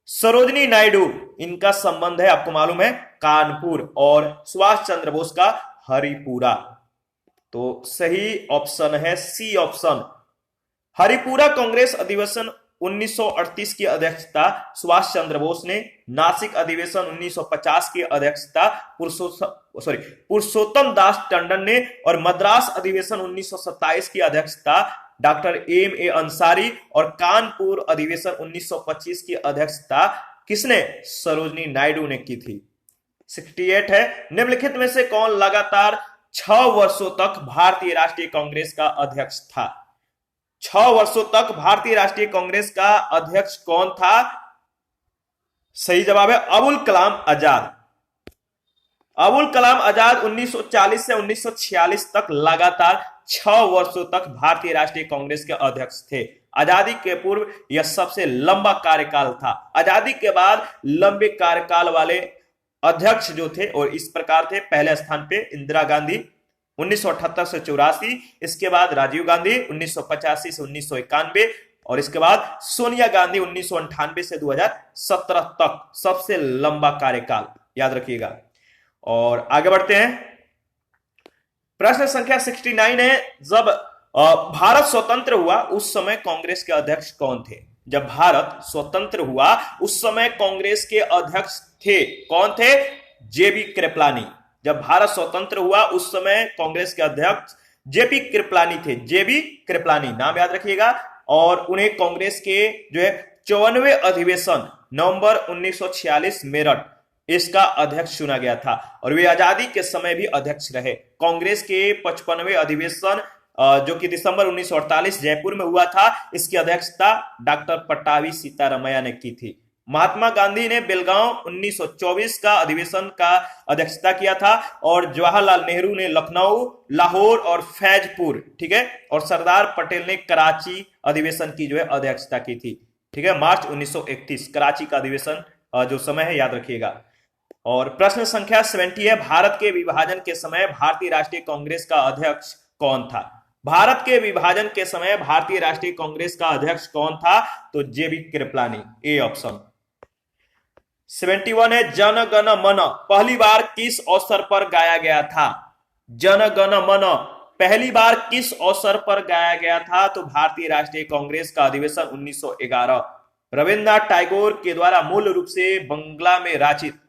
सरोजनी नायडू इनका संबंध है आपको मालूम है कानपुर, और सुभाष चंद्र बोस का हरिपुरा। तो सही ऑप्शन है सी ऑप्शन। हरिपुरा कांग्रेस अधिवेशन 1938 की अध्यक्षता सुभाष चंद्र बोस ने, नासिक अधिवेशन 1950 की अध्यक्षता पुरुषोत्तम दास टंडन ने, और मद्रास अधिवेशन 1927 की अध्यक्षता डॉक्टर एम ए अंसारी, और कानपुर अधिवेशन 1925 की अध्यक्षता किसने? सरोजनी नायडू ने की थी। 68 है, निम्नलिखित में से कौन लगातार 6 वर्षों तक भारतीय राष्ट्रीय कांग्रेस का अध्यक्ष था? 6 वर्षों तक भारतीय राष्ट्रीय कांग्रेस का अध्यक्ष कौन था? सही जवाब है अबुल कलाम आजाद। अबुल कलाम आजाद 1940 से 1946 तक लगातार 6 वर्षों तक भारतीय राष्ट्रीय कांग्रेस के अध्यक्ष थे। आजादी के पूर्व यह सबसे लंबा कार्यकाल था। आजादी के बाद लंबे कार्यकाल वाले अध्यक्ष जो थे और इस प्रकार थे, पहले स्थान पे इंदिरा गांधी 1978 से 84, इसके बाद राजीव गांधी 1985 से 1991 और इसके बाद सोनिया गांधी 1998 से 2017 तक, सबसे लंबा कार्यकाल, याद रखिएगा। और आगे बढ़ते हैं, प्रश्न संख्या 69 है, जब भारत स्वतंत्र हुआ उस समय कांग्रेस के अध्यक्ष कौन थे? जब भारत स्वतंत्र हुआ उस समय कांग्रेस के अध्यक्ष थे, कौन थे? जेबी कृपलानी। जब भारत स्वतंत्र हुआ उस समय कांग्रेस के अध्यक्ष जेपी कृपलानी थे। जेबी कृपलानी नाम याद रखिएगा। और उन्हें कांग्रेस के जो है 54वें अधिवेशन नवंबर 1946 मेरठ, इसका अध्यक्ष चुना गया था और वे आजादी के समय भी अध्यक्ष रहे। कांग्रेस के 55वें अधिवेशन जो कि दिसंबर 1948 जयपुर में हुआ था, इसकी अध्यक्षता डॉक्टर पट्टाभी सीतारामैया ने की थी। महात्मा गांधी ने बेलगांव 1924 का अधिवेशन का अध्यक्षता किया था और जवाहरलाल नेहरू ने लखनऊ, लाहौर और फैजपुर, ठीक है, और सरदार पटेल ने कराची अधिवेशन की जो है अध्यक्षता की थी, ठीक है, मार्च 1931 कराची का अधिवेशन जो समय है याद रखिएगा। और प्रश्न संख्या 70 है, भारत के विभाजन के समय भारतीय राष्ट्रीय कांग्रेस का अध्यक्ष कौन था? भारत के विभाजन के समय भारतीय राष्ट्रीय कांग्रेस का अध्यक्ष कौन था? तो जेबी कृपलानी, ए ऑप्शन। 71 है, जन गण मन पहली बार किस अवसर पर गाया गया था? जन गण मन पहली बार किस अवसर पर गाया गया था? तो भारतीय राष्ट्रीय कांग्रेस का अधिवेशन 1911, रविन्द्रनाथ टैगोर के द्वारा मूल रूप से बंगला में रचित,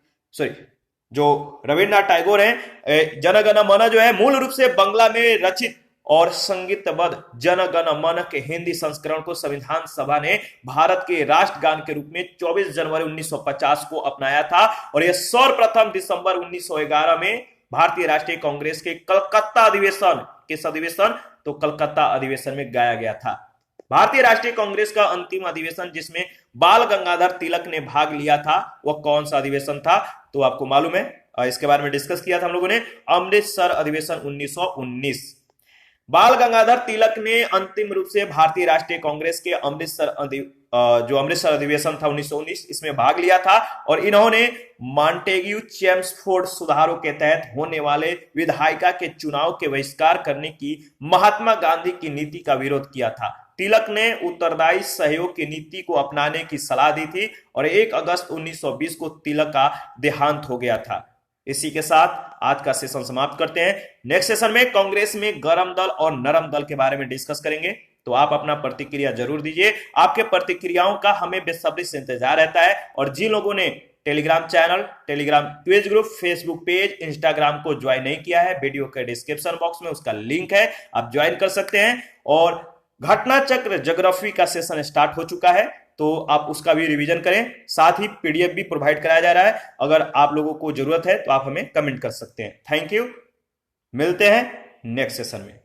जो रविन्द्रनाथ टैगोर है, जन गण मन जो है मूल रूप से बंगला में रचित और संगीतबद्ध जन गण मन के हिंदी संस्करण को संविधान सभा ने भारत के राष्ट्रगान के रूप में 24 जनवरी 1950 को अपनाया था और यह सर्वप्रथम दिसंबर 1911 में भारतीय राष्ट्रीय कांग्रेस के कलकत्ता अधिवेशन, किस अधिवेशन? तो कलकत्ता अधिवेशन में गाया गया था। भारतीय राष्ट्रीय कांग्रेस का अंतिम अधिवेशन जिसमें बाल गंगाधर तिलक ने भाग लिया था, वह कौन सा अधिवेशन था? तो आपको मालूम है, इसके बारे में डिस्कस किया था हम लोगों ने, अमृतसर अधिवेशन 1919। बाल गंगाधर तिलक ने अंतिम रूप से भारतीय राष्ट्रीय कांग्रेस के अमृतसर अधिवेशन था 1919, इसमें भाग लिया था और इन्होंने मॉन्टेग्यू चेम्सफोर्ड सुधारों के तहत होने वाले विधायिका के चुनाव के बहिष्कार करने की महात्मा गांधी की नीति का विरोध किया था। तिलक ने उत्तरदायी सहयोग की नीति को अपनाने की सलाह दी थी और 1 अगस्त 1920 को तिलक का देहांत हो गया था। इसी के साथ आज का सेशन समाप्त करते हैं। नेक्स्ट सेशन में कांग्रेस में गरम दल और नरम दल के बारे में डिस्कस करेंगे, तो आप अपना प्रतिक्रिया जरूर दीजिए। आपके प्रतिक्रियाओं का हमें बेसब्री से इंतजार रहता है और जिन लोगों ने Telegram channel, Telegram quiz group, Facebook page, Instagram को ज्वाइन नहीं किया है, वीडियो के डिस्क्रिप्शन बॉक्स में उसका लिंक है, आप ज्वाइन कर सकते हैं। और घटना चक्र ज्योग्राफी का सेशन स्टार्ट हो चुका है, तो आप उसका भी रिवीजन करें, साथ ही पीडीएफ भी प्रोवाइड कराया जा रहा है। अगर आप लोगों को जरूरत है तो आप हमें कमेंट कर सकते हैं। थैंक यू, मिलते हैं नेक्स्ट सेशन में।